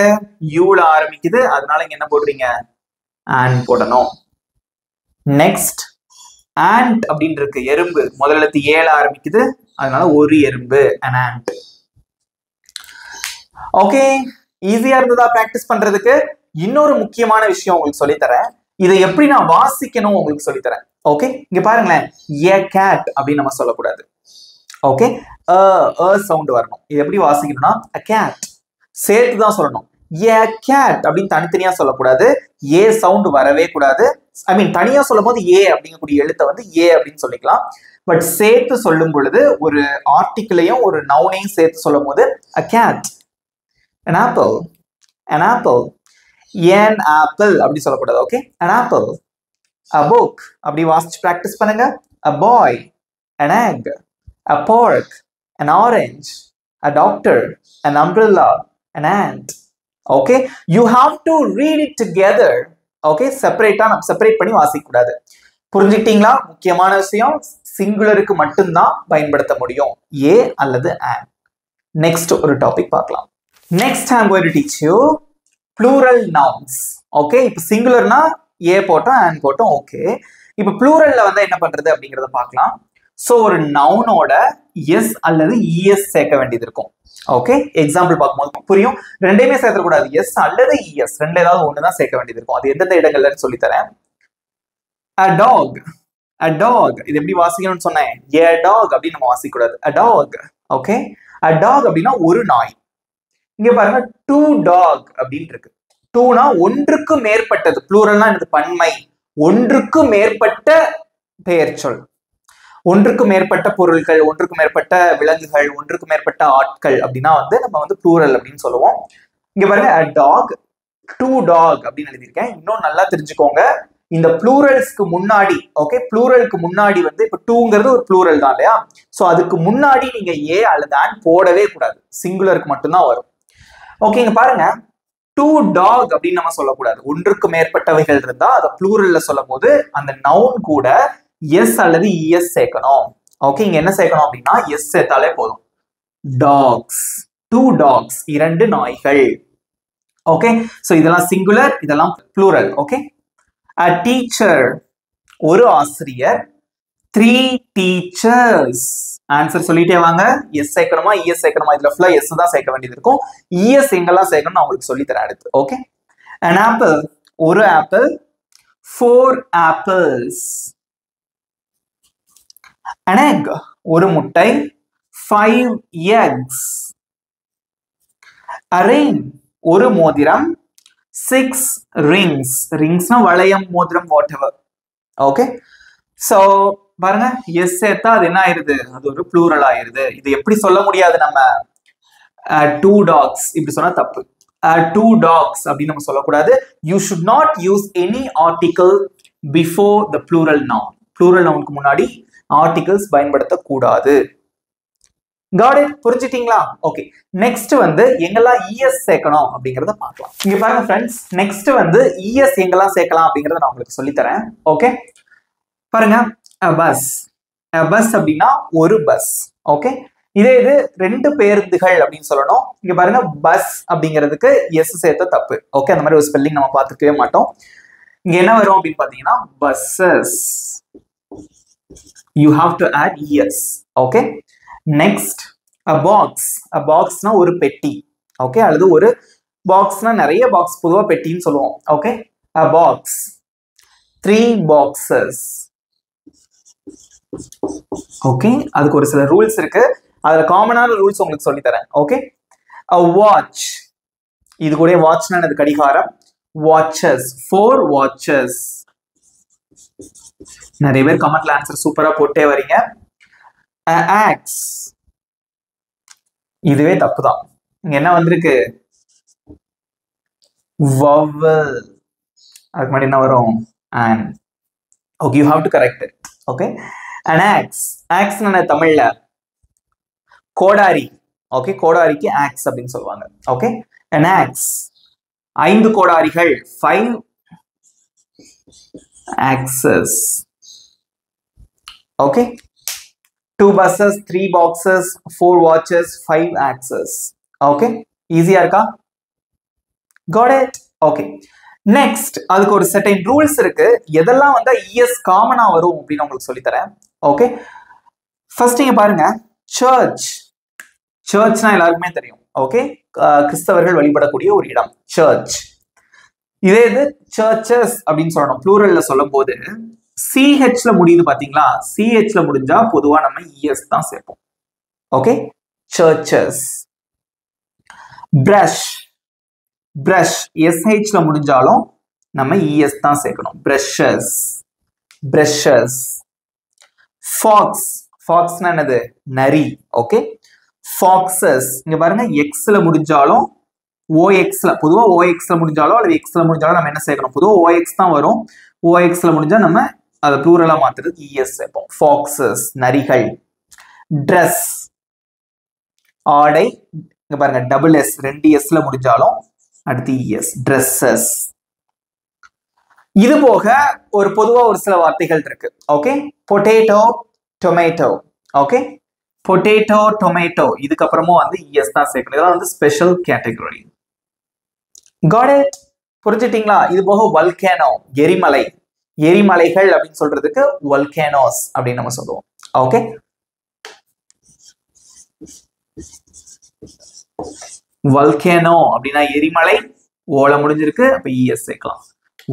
யூல ஆரம்பிக்குது, அதனால இங்க என்ன போடுறீங்க? ஆன் போடணும். நெக்ஸ்ட் ஆண்ட் அப்படின்னு இருக்கு, எறும்பு. முதல் எழுத்து ஏல ஆரம்பிக்குது, அதனால ஒரு எறும்பு, an ant. ஓகே, ஈஸியா இருந்ததா பிராக்டிஸ் பண்றதுக்கு? இன்னொரு முக்கியமான விஷயம் உங்களுக்கு சொல்லித்தரேன். இதை எப்படி நான் வாசிக்கணும் உங்களுக்கு சொல்லித்தரேன். ஓகே, இங்க பாருங்களேன், a cat அப்படின்னு நம்ம சொல்லக்கூடாது. ஓகே, சவுண்ட் வரணும். இது எப்படி வாசிக்கணும்னா a cat சேர்த்து தான் சொல்லணும். a cat அப்படின்னு தனித்தனியா சொல்லக்கூடாது. ஏ சவுண்ட் வரவே கூடாது. ஐ மீன் தனியா சொல்லும் போது ஏ அப்படிங்கக்கூடிய எழுத்தை வந்து ஏ அப்படின்னு சொல்லிக்கலாம். பட் சேர்த்து சொல்லும் பொழுது ஒரு ஆர்டிகிளையும் ஒரு நவுனையும் சேர்த்து சொல்லும் போது a cat, an apple, an apple, an apple அப்படி சொல்லக்கூடாது. Okay, an apple, a book அப்படி வாசிச்சு பிராக்டிஸ் பண்ணுங்க. a boy, an egg, a pork, an orange, a doctor, an umbrella, an ant. Okay, you have to read it together. Okay, separate பண்ணி வாசிக்க கூடாது. புரிஞ்சுக்கிட்டீங்களா? முக்கியமான விஷயம், சிங்குலருக்கு மட்டும்தான் பயன்படுத்த முடியும், ஏ அல்லது an. நெக்ஸ்ட் ஒரு டாபிக் பார்க்கலாம். Next I am going to teach you plural nouns. Okay, இப்போ சிங்குலர்னா ஏ போட்டோம், an போட்டோம். ஓகே, இப்போ ப்ளூரல்ல வந்து என்ன பண்றது அப்படிங்கறத பார்க்கலாம். சோ ஒரு நவுனோட எஸ் அல்லது இஎஸ் சேர்க்க வேண்டியது இருக்கும். ஓகே, எக்ஸாம்பிள் பார்க்கும்போது புரியும். ரெண்டையுமே சேர்க்கக்கூடாது, எஸ் அல்லது இஎஸ் ரெண்டு ஏதாவது ஒண்ணுதான் சேர்க்க வேண்டியது இருக்கும். அது எந்தெந்த இடங்கள்லன்னு சொல்லி தரேன். a dog, a dog இது எப்படி வாசிக்கணும்னு சொன்னேன். a dog அப்படின்னு நம்ம வாசிக்கக்கூடாது, a dog. Okay, a dog அப்படின்னா ஒரு நாய். இங்க பாருங்க, two dog அப்படின்னு இருக்கு. டூனா ஒன்றுக்கு மேற்பட்டது, ப்ளூரல்னா இது பன்மை, ஒன்றுக்கு மேற்பட்ட பெயர் சொல், ஒன்றுக்கு மேற்பட்ட பொருட்கள், ஒன்றுக்கு மேற்பட்ட விலங்குகள், ஒன்றுக்கு மேற்பட்ட ஆட்கள் அப்படின்னா வந்து நம்ம வந்து ப்ளூரல் அப்படின்னு சொல்லுவோம். இங்க பாருங்க, a dog, two dog அப்படின்னு எழுதியிருக்கேன். இன்னும் நல்லா தெரிஞ்சுக்கோங்க, இந்த ப்ளூரல்ஸ்க்கு முன்னாடி, ஓகே, ப்ளூரலுக்கு முன்னாடி வந்து இப்ப டூங்கிறது ஒரு ப்ளூரல் தான் இல்லையா? சோ அதுக்கு முன்னாடி நீங்க ஏ அல்லது ஆன் போடவே கூடாது, சிங்குலருக்கு மட்டும்தான் வரும். ஓகே, இங்க பாருங்க, டூ டாக் அப்படின்னு நம்ம சொல்லக்கூடாது. ஒன்றுக்கு மேற்பட்டவைகள் இருந்தா அதை ப்ளூரல்ல சொல்லும் போது அந்த நவுன் கூட எஸ் அல்லது இஎஸ் சேர்க்கணும். ஓகே, இங்க என்ன சேர்க்கணும் அப்படின்னா எஸ் சேர்த்தாலே போதும். டாக்ஸ், டூ டாக்ஸ், இரண்டு நாய்கள். ஓகே, சோ இதெல்லாம் சிங்குலர், இதெல்லாம் ப்ளூரல். ஓகே, a teacher ஒரு ஆசிரியர், த்ரீ டீச்சர்ஸ். ஆன்சர் சொல்லிட்டே வாங்க. எஸ் சேர்க்கணுமா இஎஸ் சேர்க்கணுமா? இதுல ஃபுல்லா எஸ் தான் சேர்க்க வேண்டியது இருக்கும். இஎஸ் எங்கெல்லாம் சேர்க்கணும் நான் உங்களுக்கு சொல்லி தரேன் அடுத்து. ஓகே, an apple ஒரு apple, four apples. an egg ஒரு முட்டை, five eggs. a ring ஒரு மோதிரம், six rings. ringsனா வளையம், மோதிரம், whatever. ஓகே, சோ பாருங்க, எஸ் சேர்த்தா அது என்ன ஆயிருது? அது ஒரு ப்ளூரல் ஆயிருது. இது எப்படி சொல்ல முடியாது நம்ம? டூ டாக்ஸ் இப்படி சொன்னா தப்பு. டூ டாக்ஸ் அப்படின்னு நம்ம சொல்லக்கூடாது. You should not use any article before the plural noun. Plural நவுனுக்கு முன்னாடி ஆர்டிகல்ஸ் பயன்படுத்தக்கூடாது. Got it? புரிஞ்சிட்டீங்களா? ஓகே, நெக்ஸ்ட் வந்து எங்கெல்லாம் இஎஸ் சேர்க்கணும் அப்படிங்கறத பார்க்கலாம். இங்க பாருங்க ஃப்ரெண்ட்ஸ், நெக்ஸ்ட் வந்து இஎஸ் எங்கெல்லாம் சேர்க்கலாம் அப்படிங்கறத நான் உங்களுக்கு சொல்லி தரேன். ஓகே, பாருங்க, பஸ். பஸ் அப்படின்னா ஒரு பஸ். ஓகே, இதே இது ரெண்டு பேருந்துகள் அப்படின்னு சொல்லணும். இங்க பாருங்க, பஸ் அப்படிங்கிறதுக்கு எஸ் சேர்த்த தப்பு. ஓகே, அந்த மாதிரி ஒரு ஸ்பெல்லிங் நம்ம பார்த்துக்கவே மாட்டோம். இங்க என்ன வரும் அப்படின்னு பாத்தீங்கன்னா buses. You have to add E S. Okay, next a box. a boxனா ஒரு பெட்டி. ஓகே, அல்லது ஒரு பாக்ஸ்னா நிறைய பாக்ஸ், பொதுவா பெட்டின்னு சொல்லுவோம். Okay, a box, three boxes. Okay, அதுக்கு ஒரு சில ரூல்ஸ் இருக்கு. அதுல காமனான ரூல்ஸ் உங்களுக்கு சொல்லி தரேன். ஓகே, a watch இது கூட வாட்ச்னா அது கடிகாரம். watches, four watches. நிறைய பேர் கமெண்ட்ல ஆன்சர் சூப்பரா போட்டே வரீங்க. axe இதுவே தப்புதான். இங்க என்ன வந்திருக்கு? vowel. அதுக்கு முன்னாடி என்ன வரும்? an. okay, you have to correct it. okay, an axe. axe னா தமிழ்ல கோடாரி. ஓகே, கோடாரிக்கு ஆக்ஸ் அப்படின்னு சொல்லுவாங்க. Okay, an axe 5 கோடாரிகள், 5 axes. Okay, 2 buses, 3 boxes, 4 watches, 5 axes. Okay, ஈஸியா இருக்கா? Got it? ஓகே, நெக்ஸ்ட் அதுக்கு ஒரு certain ரூல்ஸ் இருக்கு. எதெல்லாம் வந்தா ES காமனா வரும் அப்படின்னு உங்களுக்கு சொல்லி தரேன். ஓகே, ஃபர்ஸ்ட் நீங்க பாருங்க, சர்ச். சர்ச்னா எல்லாருக்குமே தெரியும். ஓகே, கிறிஸ்தவர்கள் வழிபடக்கூடிய ஒரு இடம் சர்ச். இதே இது சர்ச்சஸ் அப்படின்னு சொல்லணும். ப்ளூரல்ல சொல்லும் போது CHல முடியுது பாத்தீங்களா? CHல முடிஞ்சா பொதுவா நம்ம ES தான் சேர்ப்போம். Okay, churches. பிரஷ். பிரஷ் SHல முடிஞ்சாலும் நம்ம ES தான் சேர்க்கணும். பிரஷஸ். பிரஷஸ். ஃபாக்ஸ். ஃபாக்ஸ்னா என்னது? நரி. Okay, foxes. இங்க பாருங்க, எக்ஸ்ல முடிஞ்சாலும் OXல, பொதுவா OXல முடிஞ்சாலும் அல்லது எக்ஸ்ல முடிஞ்சாலும் நம்ம என்ன சேர்க்கணும்? பொதுவா OX தான் வரும். OXல முடிஞ்சா நம்ம அதை ப்ளூரலா மாத்துறதுக்கு ES சேர்ப்போம். ஃபாக்ஸஸ், நரிகள். ட்ரெஸ், ஆடை. இங்க பாருங்க, டபுள் S 2 Sல முடிஞ்சாலும் அடுத்து ES. ட்ரெஸ்ஸஸ். இது போக ஒரு பொதுவா ஒரு சில வார்த்தைகள் இருக்கு. Okay, potato, tomato. Okay, potato, tomato, இதுக்கப்புறமும் வந்து ES தான் சேர்க்கணும். இதெல்லாம் வந்து ஸ்பெஷல் கேட்டகரி. Got it? புரிஞ்சிட்டீங்களா? இது போக வல்கேனோ, எரிமலை. எரிமலைகள் அப்படின்னு சொல்றதுக்கு வல்கேனோஸ் அப்படின்னு நம்ம சொல்லுவோம். ஓகே, வல்கேனோ அப்படின்னா எரிமலை, ஓல முடிஞ்சிருக்கு, அப்ப ES சேர்க்கலாம்.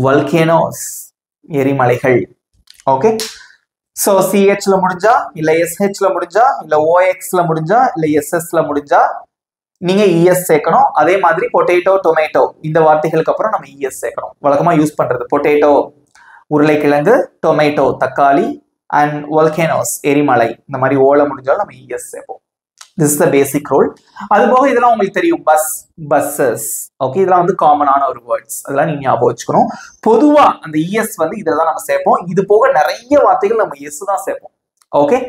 வல்கேனோஸ், எரிமலைகள். ஓகே, சோ CHல முடிஞ்சா இல்ல SHல முடிஞ்சா இல்ல OXல முடிஞ்சா இல்ல SSல முடிஞ்சா நீங்க ES சேர்க்கணும். அதே மாதிரி பொட்டேட்டோ, டொமேட்டோ இந்த வார்த்தைகளுக்கு அப்புறம் நம்ம ES சேர்க்கணும். வழக்கமா யூஸ் பண்றது பொட்டேட்டோ உருளைக்கிழங்கு, டொமேட்டோ தக்காளி, அண்ட் வல்கேனோஸ் எரிமலை. இந்த மாதிரி ஓல முடிஞ்சாலும் நம்ம ES சேர்ப்போம். This is the basic rule. அது போக இதெல்லாம் உங்களுக்கு தெரியும். Bus, buses. ஓகே, இதெல்லாம் வந்து காமனான ஒரு வேர்ட்ஸ். அதெல்லாம் நீங்க ஞாபகம் வச்சுக்கணும். பொதுவா அந்த ES வந்து இதுல தான் நம்ம சேர்ப்போம். இது போக நிறைய வார்த்தைகள் நம்ம S தான் சேர்ப்போம். ஓகே,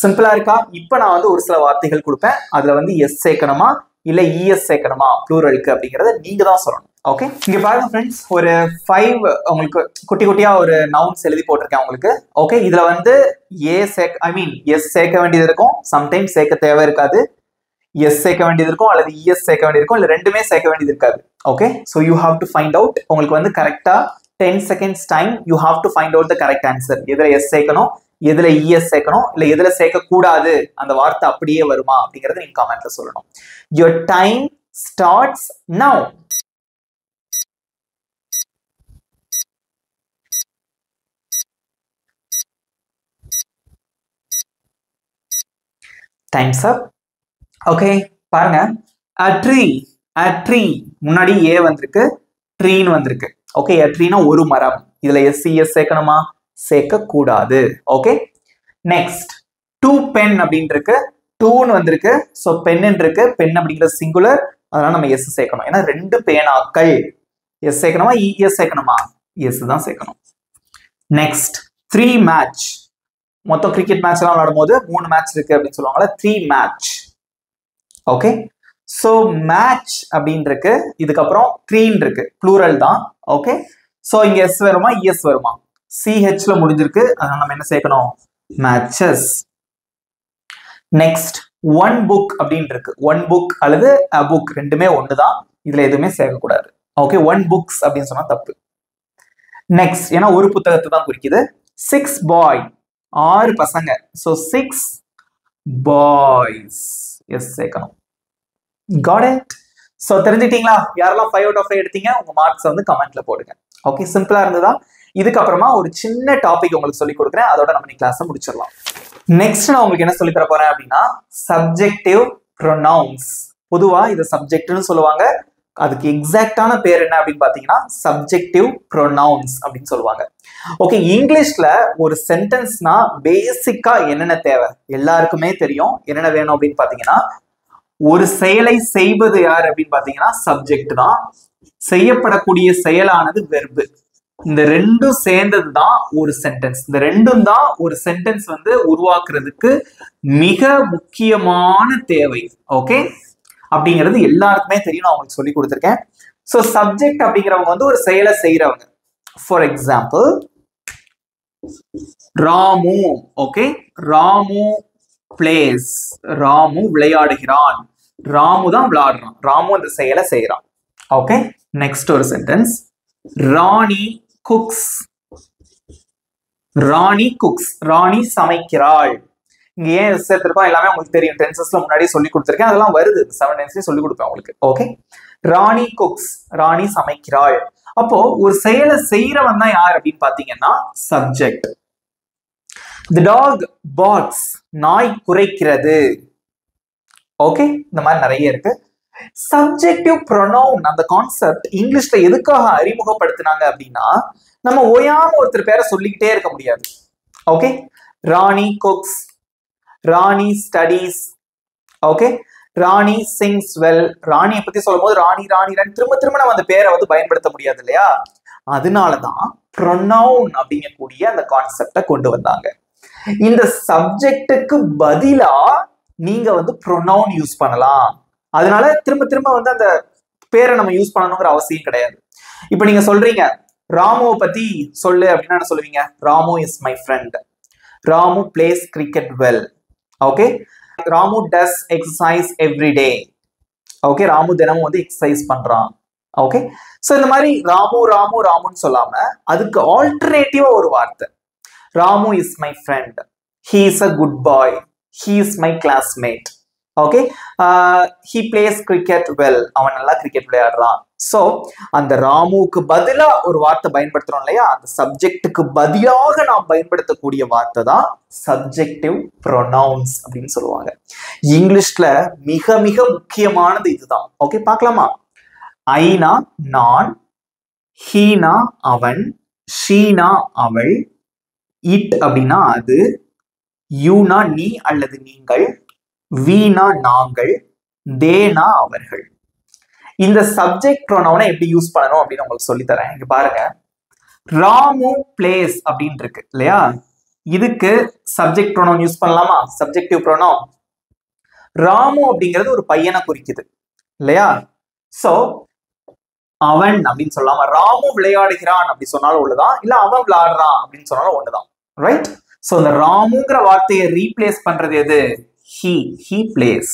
சிம்பிளா இருக்கா? இப்ப நான் வந்து ஒரு சில வார்த்தைகள் கொடுப்பேன். அதுல வந்து S சேர்க்கணுமா இல்ல ES சேர்க்கணுமா ப்ளூரலுக்கு அப்படிங்கறத நீங்க தான் சொல்லணும். ஓகே, இங்க பாருங்க ஃப்ரெண்ட்ஸ், ஒரு 5 உங்களுக்கு குட்டி குட்டியா ஒரு நவுன்ஸ் எழுதி போட்டிருக்கேன் உங்களுக்கு. ஓகே, இதுல வந்து S சேர்க்க வேண்டியது இருக்கும். சம்டைம்ஸ் சேர்க்க தேவை இருக்காது. S சேர்க்க வேண்டியது இருக்கும் அல்லது ES சேர்க்க வேண்டியது இருக்கும், இல்ல ரெண்டுமே சேர்க்க வேண்டியது இருக்காது. Okay, so you have to find out. உங்களுக்கு வந்து கரெக்டா 10 seconds time you have to find out the correct answer. எதுல S சேர்க்கணும், எதுல ES சேர்க்கணும், இல்ல எதுல சேர்க்க கூடாது, அந்த வார்த்தை அப்படியே வருமா அப்படிங்கறத நீங்க கமெண்ட்ல சொல்லணும். Your time starts now. Time's up. Okay, பாருங்க, a tree முன்னாடி A வந்திருக்கு, ட்ரீன்னு வந்திருக்கு. ஓகே, a treeனா ஒரு மரம். இதுல SES சேர்க்கணுமா? சேர்க்க கூடாது. ஓகே, நெக்ஸ்ட் to pen அப்படின்னு இருக்கு, டூன்னு வந்திருக்கு. ஸோ பென்னு இருக்கு, பென் அப்படிங்கிறது சிங்குலர், அதனால நம்ம S சேர்க்கணும். ஏன்னா 2 பேனாக்கள். S சேர்க்கணுமா ES சேர்க்கணுமா? S தான் சேர்க்கணும். Next 3 match. மொத்தம் கிரிக்கெட் மேட்ச் எல்லாம் விளையாடும் போது 3 மேட்ச் இருக்கு அப்படின்னு சொல்லுவாங்கல்ல, 3 மேட்ச். ஓகே, சோ மேட்ச் அப்படின்னு இருக்கு, இதுக்கப்புறம் க்ரீன் இருக்கு, ப்ளூரல் தான். ஓகே, சோ இங்க S வருமா ES வருமா? CHல முடிஞ்சிருக்கு, அதனால நம்ம என்ன சேர்க்கணும்? மேட்சஸ். நெக்ஸ்ட் ஒன் புக் அப்படின்னு இருக்கு. ஒன் புக் அல்லது a book ரெண்டுமே ஒண்ணுதான். இதுல எதுவுமே சேர்க்கக்கூடாது. ஓகே, ஒன் புக்ஸ் அப்படின்னு சொன்னா தப்பு. நெக்ஸ்ட், ஏன்னா ஒரு புத்தகத்தை தான் குறிக்குது. 6 பாய், 6 பசங்க. So 6 boys. எஸ் சேர்க்கணும். Got it? சோ தெரிஞ்சிட்டீங்களா? யாரெல்லாம் 5 out of 5 எடுத்தீங்க உங்க மார்க்ஸ் வந்து கமெண்ட்ல போடுங்க. ஓகே, சிம்பிளா இருந்ததா? இதுக்கப்புறமா ஒரு சின்ன டாபிக் உங்களுக்கு சொல்லி கொடுக்குறேன், அதோட நம்ம கிளாஸை முடிச்சிடலாம். நெக்ஸ்ட் நான் உங்களுக்கு என்ன சொல்லி தர போறேன் அப்படின்னா, சப்ஜெக்டிவ் ப்ரொனவுன்ஸ். பொதுவா இது சப்ஜெக்ட்னு சொல்லுவாங்க, அதுக்கு எக்ஸாக்டான பேர் என்ன அப்படின்னு பாத்தீங்கன்னா சப்ஜெக்டிவ் ப்ரொனவுன்ஸ் அப்படின்னு சொல்லுவாங்க. ஓகே, இங்கிலீஷ்ல ஒரு சென்டென்ஸ்னா பேசிக்கா என்னென்ன தேவை எல்லாருக்குமே தெரியும். என்னென்ன வேணும் அப்படின்னு பாத்தீங்கன்னா, ஒரு செயலை செய்வது யார் அப்படின்னு பாத்தீங்கன்னா சப்ஜெக்ட் தான். செய்யப்படக்கூடிய செயலானது வெர்பு. இந்த ரெண்டும் சேர்ந்தது தான் ஒரு சென்டென்ஸ். இந்த ரெண்டும் தான் ஒரு சென்டென்ஸ் வந்து உருவாக்குறதுக்கு மிக முக்கியமான தேவை. ஓகே, அப்படிங்கிறது எல்லாருக்குமே தெரியும், நான் உங்களுக்கு சொல்லி கொடுத்துருக்கேன். ஸோ சப்ஜெக்ட் அப்படிங்கிறவங்க வந்து ஒரு செயலை செய்யறவங்க. For example Ramu. Okay, Ramu plays, Ramu விளையாடுகிறான், ராமு தான் விளையாடுறான், ராமு அந்த செயலை செய்யறான். ஓகே, நெக்ஸ்ட் ஒரு sentence Rani cooks. Rani cooks, Rani சமைக்கிறாள். இங்க ஏன் சேர்த்திருக்கோம் எல்லாமே உங்களுக்கு தெரியும், டென்சஸ்ல முன்னாடியே சொல்லி கொடுத்துருக்கேன், அதெல்லாம் வருது 7 டென்ஸ்லயே சொல்லி கொடுப்பேன் உங்களுக்கு. ஓகே, ராணி குக்ஸ், ராணி சமைக்கிறாள். அப்போ ஒரு செயலை செய்யறவன் தான் யார் அப்படின்னு பாத்தீங்கன்னா சப்ஜெக்ட். The dog barks, நாய் குரைக்கிறது. ஓகே, இந்த மாதிரி நிறைய இருக்கு. சப்ஜெக்டிவ் ப்ரொனவுன் அந்த கான்செப்ட் இங்கிலீஷ்ல எதுக்காக அறிமுகப்படுத்தினாங்க அப்படின்னா, நம்ம ஓயாம ஒருத்தர் பேரை சொல்லிக்கிட்டே இருக்க முடியாது. ஓகே, ராணி குக்ஸ், ராணி ஸ்டடீஸ். ஓகே, ராணி சிங்ஸ் வெல். ராணியை பத்தி சொல்லும் போது ராணி ராணி ராணி திரும்ப திரும்ப நம்ம அந்த பேரை வந்து பயன்படுத்த முடியாது இல்லையா? அதனாலதான் ப்ரொனவுன் அப்படிங்கக்கூடிய அந்த கான்செப்டை கொண்டு வந்தாங்க. இந்த சப்ஜெக்டுக்கு பதிலா நீங்க வந்து ப்ரொனவுன் யூஸ் பண்ணலாம். அதனால திரும்ப திரும்ப வந்து அந்த பேரை நம்ம யூஸ் பண்ணணுங்கிற அவசியம் கிடையாது. இப்ப நீங்க சொல்றீங்க ராமுவை பத்தி சொல்லு அப்படின்னா என்ன சொல்லுவீங்க? Ramu is my friend, Ramu plays cricket well. Okay, Ramu does exercise every day. Okay, Ramu தினமும் வந்து எக்ஸசைஸ் பண்றான். ஓகே, சோ இந்த மாதிரி ராமு ராமு ராமுன்னு சொல்லாம அதுக்கு ஆல்டர்னேட்டிவா ஒரு வார்த்தை, Ramu is my friend, he is a good bye, he is my classmate. Okay, he plays cricket well, அவன் நல்லா கிரிக்கெட் விளையாடுறான். சோ அந்த ராமுக்கு பதிலா ஒரு வார்த்தை பயன்படுத்துறோம் இல்லையா, அந்த சப்ஜெக்டுக்கு பதிலாக நாம் பயன்படுத்தக்கூடிய வார்த்தை தான் சப்ஜெக்டிவ் ப்ரொனவுன்ஸ் அப்படின்னு சொல்லுவாங்க. இங்கிலீஷ்ல மிக மிக முக்கியமானது இதுதான். ஓகே, பார்க்கலாமா? ஐனா நான், ஹீனா அவன், ஷீனா அவள், இட் அப்படின்னா அது, யூனா நீ அல்லது நீங்கள், வீணா நாங்கள், தேனா அவர்கள். இந்த சப்ஜெக்ட் ப்ரொனவுனை எப்படி யூஸ் பண்ணணும் அப்படின்னு உங்களுக்கு சொல்லி தரேன். இங்க பாருங்க, ராமு பிளேஸ் அப்படின்னு இருக்கு இல்லையா, இதுக்கு சப்ஜெக்ட் ப்ரொனவுன் யூஸ் பண்ணலாமா? Subjective pronoun. ராமு அப்படிங்கிறது ஒரு பையனை குறிக்குது இல்லையா? சோ அவன் அப்படின்னு சொல்லாம ராமு விளையாடுகிறான் அப்படி சொன்னாலும் ஒண்ணுதான், இல்ல அவன் விளையாடுறான் அப்படின்னு சொன்னாலும் ஒண்ணுதான். ரைட்? சோ இந்த ராமுங்கிற வார்த்தையை ரீப்ளேஸ் பண்றது எது? he plays.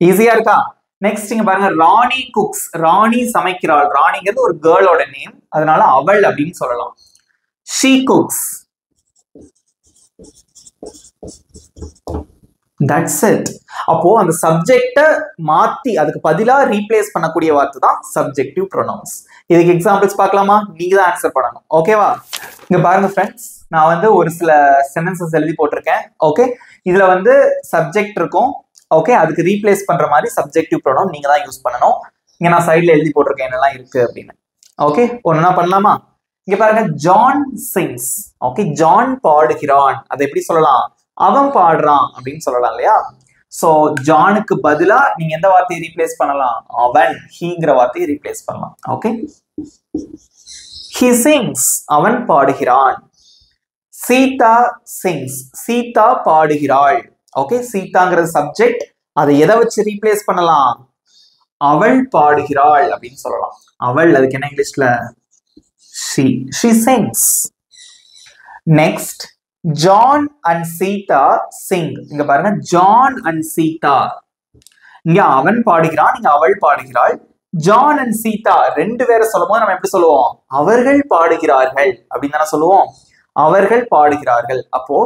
ஈஸியா இருக்கா? நெக்ஸ்ட் இங்க பாருங்க, ராணி குக்ஸ், ராணி சமைக்கிறாள். ராணிங்கிறது ஒரு கேர்ளோட நேம், அதனால அவள் அப்படின்னு சொல்லலாம். she cooks. That's it. அப்போ அந்த சப்ஜெக்ட மாத்தி அதுக்கு பதிலா ரீப்ளேஸ் பண்ணக்கூடிய வார்த்தை தான் சப்ஜெக்டிவ் ப்ரொனவுன்ஸ். இதுக்கு எக்ஸாம்பிள்ஸ் பார்க்கலாமா? நீங்க தான் ஆன்சர் பண்ணணும். ஓகேவா? இங்க பாருங்க ஃப்ரெண்ட்ஸ், நான் வந்து ஒரு சில சென்டென்சஸ் எழுதி போட்டிருக்கேன். ஓகே, இதுல வந்து சப்ஜெக்ட் இருக்கும். ஓகே, அதுக்கு ரீப்ளேஸ் பண்ற மாதிரி சப்ஜெக்டிவ் ப்ரொனவுன் நீங்க தான் யூஸ் பண்ணணும். இங்க நான் சைட்ல எழுதி போட்டிருக்கேன் என்னெல்லாம் இருக்கு அப்படின்னு. ஓகே, ஒன்னா பண்ணலாமா? இங்க பாருங்க, ஜான் சிங்ஸ். ஓகே, ஜான் பாடுகிறான். அதை எப்படி சொல்லலாம்? அவன் பாடுறான் அப்படின்னு சொல்லலாம் இல்லையா? சோ ஜானுக்கு பதிலா நீங்க எந்த வார்த்தையை ரீப்ளேஸ் பண்ணலாம்? அவன், ஹீங்கிற வார்த்தையை ரீப்ளேஸ் பண்ணலாம். ஓகே, he sings, அவன் பாடுகிறான். சீதா sings, சீதா பாடுகிறாள். ஓகே, சீதாங்கிறது சப்ஜெக்ட், அதை எதை வச்சு ரீப்ளேஸ் பண்ணலாம்? அவள் பாடுகிறாள் அப்படின்னு சொல்லலாம். அவள், அதுக்கு என்ன இங்கிலீஷ்ல? she sings. Next, John and Sita sing. இங்க பாருங்க, ஜான் அண்ட் சீதா. இங்க அவன் பாடுகிறான், இங்க அவள் பாடுகிறாள். ஜான் அண்ட் சீதா ரெண்டு பேரை சொல்லும் போது நம்ம எப்படி சொல்லுவோம்? அவர்கள் பாடுகிறார்கள் அப்படின்னு தானே சொல்லுவோம். அவர்கள் பாடுகிறார்கள். அப்போ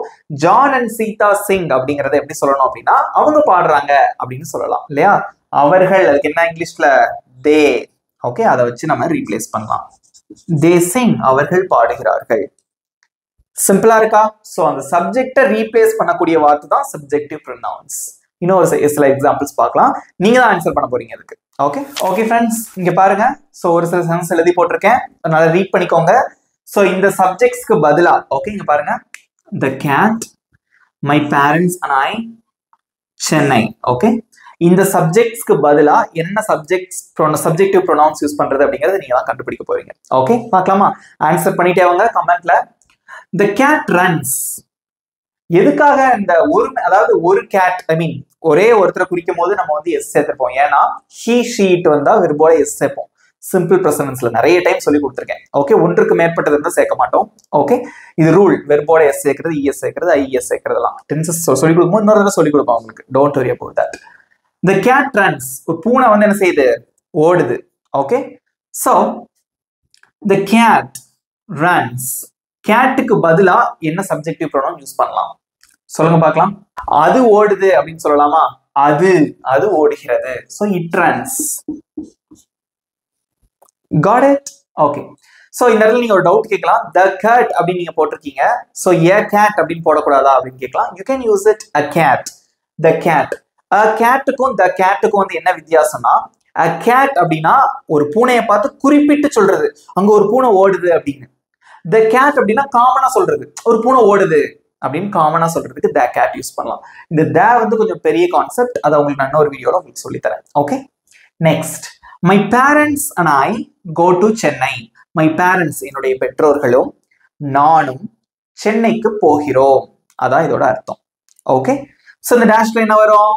ஜான் அண்ட் சீதா சிங் அப்படிங்கறத எப்படி சொல்லணும் அப்படின்னா, அவங்க பாடுறாங்க அப்படின்னு சொல்லலாம் இல்லையா? அவர்கள், அதுக்கு என்ன இங்கிலீஷ்ல? தே. ஓகே, அதை வச்சு நம்ம ரீப்ளேஸ் பண்ணலாம். தே சிங், அவர்கள் பாடுகிறார்கள். சிம்பிளா இருக்கா? சோ அந்த சப்ஜெக்டை ரீப்ளேஸ் பண்ணக்கூடிய வார்த்தை தான் சப்ஜெக்டிவ் ப்ரொனவுன்ஸ். இன்னொரு சில எக்ஸாம்பிள்ஸ் பார்க்கலாம். நீங்க தான் ஆன்சர் பண்ண போறீங்க அதுக்கு. ஓகே ஓகே ஃப்ரெண்ட்ஸ், இங்க பாருங்க. சோ ஒரு சில சென்டென்ஸ் எழுதி போட்டிருக்கேன், அதனால ரீட் பண்ணிக்கோங்க. சோ இந்த சப்ஜெக்ட்ஸ்க்கு பதிலா, ஓகே இங்க பாருங்க, the cat, my parents and I, Chennai. Okay, இந்த சப்ஜெக்ட்ஸ்க்கு பதிலா என்ன சப்ஜெக்டிவ் ப்ரொனவுன்ஸ் யூஸ் பண்றது அப்படிங்கறத நீங்க தான் கண்டுபிடிக்க போறீங்க. ஓகே, பார்க்கலாமா? ஆன்சர் பண்ணிட்டே வாங்க கமெண்ட்ல. The cat runs. எதுக்காக இந்த ஒரு கேட், ஐ மீன் ஒரே ஒருத்தரை குறிக்கும் போது நம்ம வந்து எஸ் சேர்த்திருப்போம். ஏன்னா he she வந்தா வெர்போட எஸ் சேர்ப்போம். சிம்பிள் பிரசன்ஸ்ல நிறைய டைம் சொல்லி கொடுத்துருக்கேன். ஓகே, ஒன்றுக்கு மேற்பட்டது இருந்தா சேர்க்க மாட்டோம். ஓகே, இது ரூல். வெர்போட எஸ் சேர்க்கிறது, இஎஸ் சேர்க்கிறது, ஐஎஸ் சேர்க்கிறதுலாம் டென்சஸ் சொல்லி கொடுக்கும்போது இன்னொரு தடவை சொல்லி கொடுப்போம் உங்களுக்கு. Don't worry about that. The cat runs. ஒரு பூனை வந்து என்ன செய்யுது? ஓடுது. Okay, so the cat runs. கேட்டுக்கு பதிலா என்ன சப்ஜெக்டிவ் ப்ரோனவுன் யூஸ் பண்ணலாம் சொல்லுங்க பார்க்கலாம். அது ஓடுது அப்படின்னு சொல்லலாமா? அது ஓடுகிறது. So it runs. Got it? Okay. So இந்த இடத்துல நீங்க ஒரு டவுட் கேட்கலாம். The cat அப்படின்னு நீங்க போட்டிருக்கீங்க. So a cat அப்படின்னு போடக்கூடாதா அப்படின்னு கேட்கலாம். You can use it a cat. The cat. A catக்கும் the catக்கும் வந்து என்ன வித்தியாசம்னா, a cat அப்படின்னா ஒரு பூனையை பார்த்து குறிப்பிட்டு சொல்றது, அங்க ஒரு பூனை ஓடுது அப்படின்னு. The cat அப்படின்னா காமனா சொல்றது, ஒரு பூனை ஓடுது அப்படின்னு காமனா சொல்றதுக்கு the cat யூஸ் பண்ணலாம். இந்த the வந்து கொஞ்சம் பெரிய கான்செப்ட், அதை உங்களுக்கு நான் இன்னொரு வீடியோல உங்களுக்கு சொல்லி தரேன். Okay, next. My parents and I go to Chennai. My parents என்னுடைய பெற்றோர்களும் நானும் சென்னைக்கு போகிறோம். அதான் இதோட அர்த்தம். ஓகே, சோ இந்த டேஷ்ல என்ன வரும்?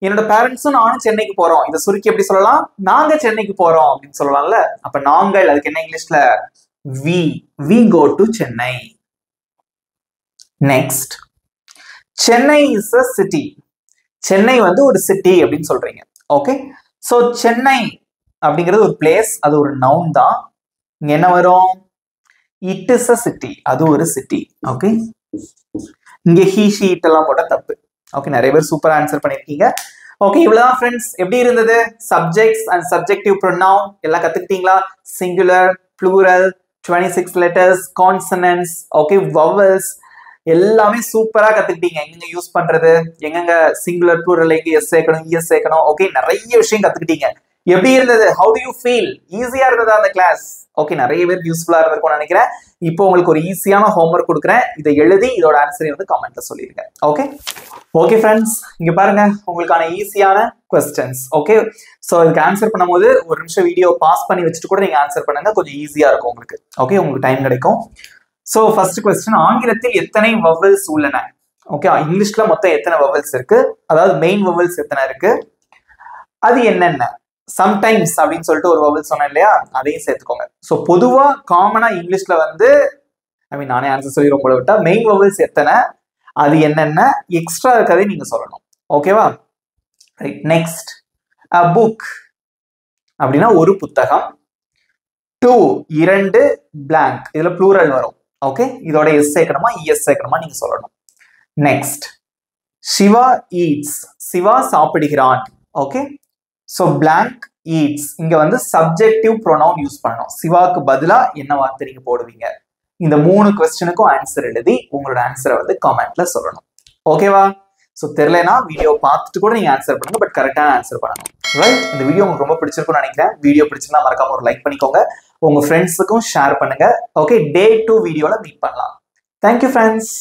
என்னோட பேரண்ட்ஸும் நானும் சென்னைக்கு போறோம். இதை சுருக்கி எப்படி சொல்லலாம்? நாங்க சென்னைக்கு போறோம் அப்படின்னு சொல்லலாம்ல. அப்ப நாங்கள், அதுக்கு என்ன இங்கிலீஷ்ல? we go to Chennai. Next, Chennai is a city. Chennai வந்து ஒரு சிட்டி அப்படின்னு சொல்றீங்க. ஓகே, சோ சென்னை அப்படிங்கிறது ஒரு பிளேஸ், அது ஒரு நவுன் தான். இங்க என்ன வரும்? இட் இஸ் அ சிட்டி, அது ஒரு சிட்டி. ஓகே, இங்க he she it எல்லாம் போட்டா தப்பு. ஓகே, நிறைய பேர் சூப்பரா ஆன்சர் பண்ணிருக்கீங்க. ஓகே, இவ்வளவுதான் ஃப்ரெண்ட்ஸ். எப்படி இருந்தது? சப்ஜெக்ட்ஸ் அண்ட் சப்ஜெக்டிவ் ப்ரொனவுன் எல்லாம் கத்துக்கிட்டீங்களா? Singular, plural, 26 letters, consonants, okay, vowels எல்லாமே சூப்பரா கத்துக்கிட்டீங்க. எங்க யூஸ் பண்றது, எங்க சிங்குலர், ப்ளூரல், எங்க எஸ் சேர்க்கணும், இஎஸ் சேர்க்கணும். ஓகே, நிறைய விஷயம் கத்துக்கிட்டீங்க. எப்படி இருந்தது? How do you feel? ஈஸியா இருந்ததா அந்த கிளாஸ்? ஓகே, நிறைய பேருக்கு யூஸ்ஃபுல்லா இருந்திருக்கும்னு நினைக்கிறேன். இப்போ உங்களுக்கு ஒரு ஈஸியான ஹோம்வொர்க் கொடுக்குறேன். இதை எழுதி இதோட ஆன்சரை வந்து கமெண்ட்ல சொல்லிருங்க. ஓகே ஓகே ஃப்ரெண்ட்ஸ், இங்க பாருங்க உங்களுக்கான ஈஸியான क्वेश्चंस. ஓகே, சோ இதுக்கு ஆன்சர் பண்ணும்போது ஒரு நிமிஷம் வீடியோ பாஸ் பண்ணி வச்சுட்டு கூட நீங்க ஆன்சர் பண்ணுங்க, கொஞ்சம் ஈஸியா இருக்கும் உங்களுக்கு. ஓகே, உங்களுக்கு டைம் கிடைக்கும். சோ ஃபர்ஸ்ட் क्वेश्चन, ஆங்கிலத்தில் எத்தனை வவல்ஸ் உள்ளன? ஓகே, இங்கிலீஷ்ல மொத்தம் எத்தனை வவல்ஸ் இருக்கு, அதாவது மெயின் வவல்ஸ் எத்தனை இருக்கு, அது என்னென்ன? சம்டைம்ஸ் அப்படின்னு சொல்லிட்டு ஒரு வவல் சொன்னேன் இல்லையா, அதையும் சேர்த்துக்கோங்க. ஸோ பொதுவா காமனா இங்கிலீஷ்ல வந்து நானே ஆன்சர் சொல்லி ரொம்ப விட்டா மெயின் வவல்ஸ் எத்தனை, அது என்னென்ன, எக்ஸ்ட்ரா இருக்கதே நீங்க சொல்லணும். ஓகேவா? ரைட். நெக்ஸ்ட், a book அப்படின்னா ஒரு புத்தகம். 2 2 blank, இதுல ப்ளூரல் வரும். ஓகே, இதோட எஸ் சேர்க்கணுமா இஎஸ் சேர்க்கணுமா நீங்க சொல்லணும். நெக்ஸ்ட், சிவா ஈட்ஸ், சிவா சாப்பிடுகிறான். ஓகே, ஸோ blank eats, இங்க வந்து சப்ஜெக்டிவ் ப்ரொனவுன் யூஸ் பண்ணணும். சிவாக்கு பதிலா என்ன வார்த்தை நீங்க போடுவீங்க? இந்த 3 क्वेश्चनக்கும் ஆன்சர் எழுதி உங்களோட ஆன்சரை வந்து கமெண்ட்ல சொல்லணும். ஓகேவா? ஸோ தெரியலனா வீடியோ பார்த்துட்டு கூட நீங்க ஆன்சர் பண்ணுங்க, பட் கரெக்டான ஆன்சர் பண்ணணும். ரைட்? இந்த வீடியோ உங்களுக்கு ரொம்ப பிடிச்சிருக்கும்னு நினைக்கிறேன். வீடியோ பிடிச்சிருந்தா மறக்காம ஒரு லைக் பண்ணிக்கோங்க, உங்க ஃப்ரெண்ட்ஸுக்கும் ஷேர் பண்ணுங்க. ஓகே, Day 2 வீடியோல மீட் பண்ணலாம். Thank you friends.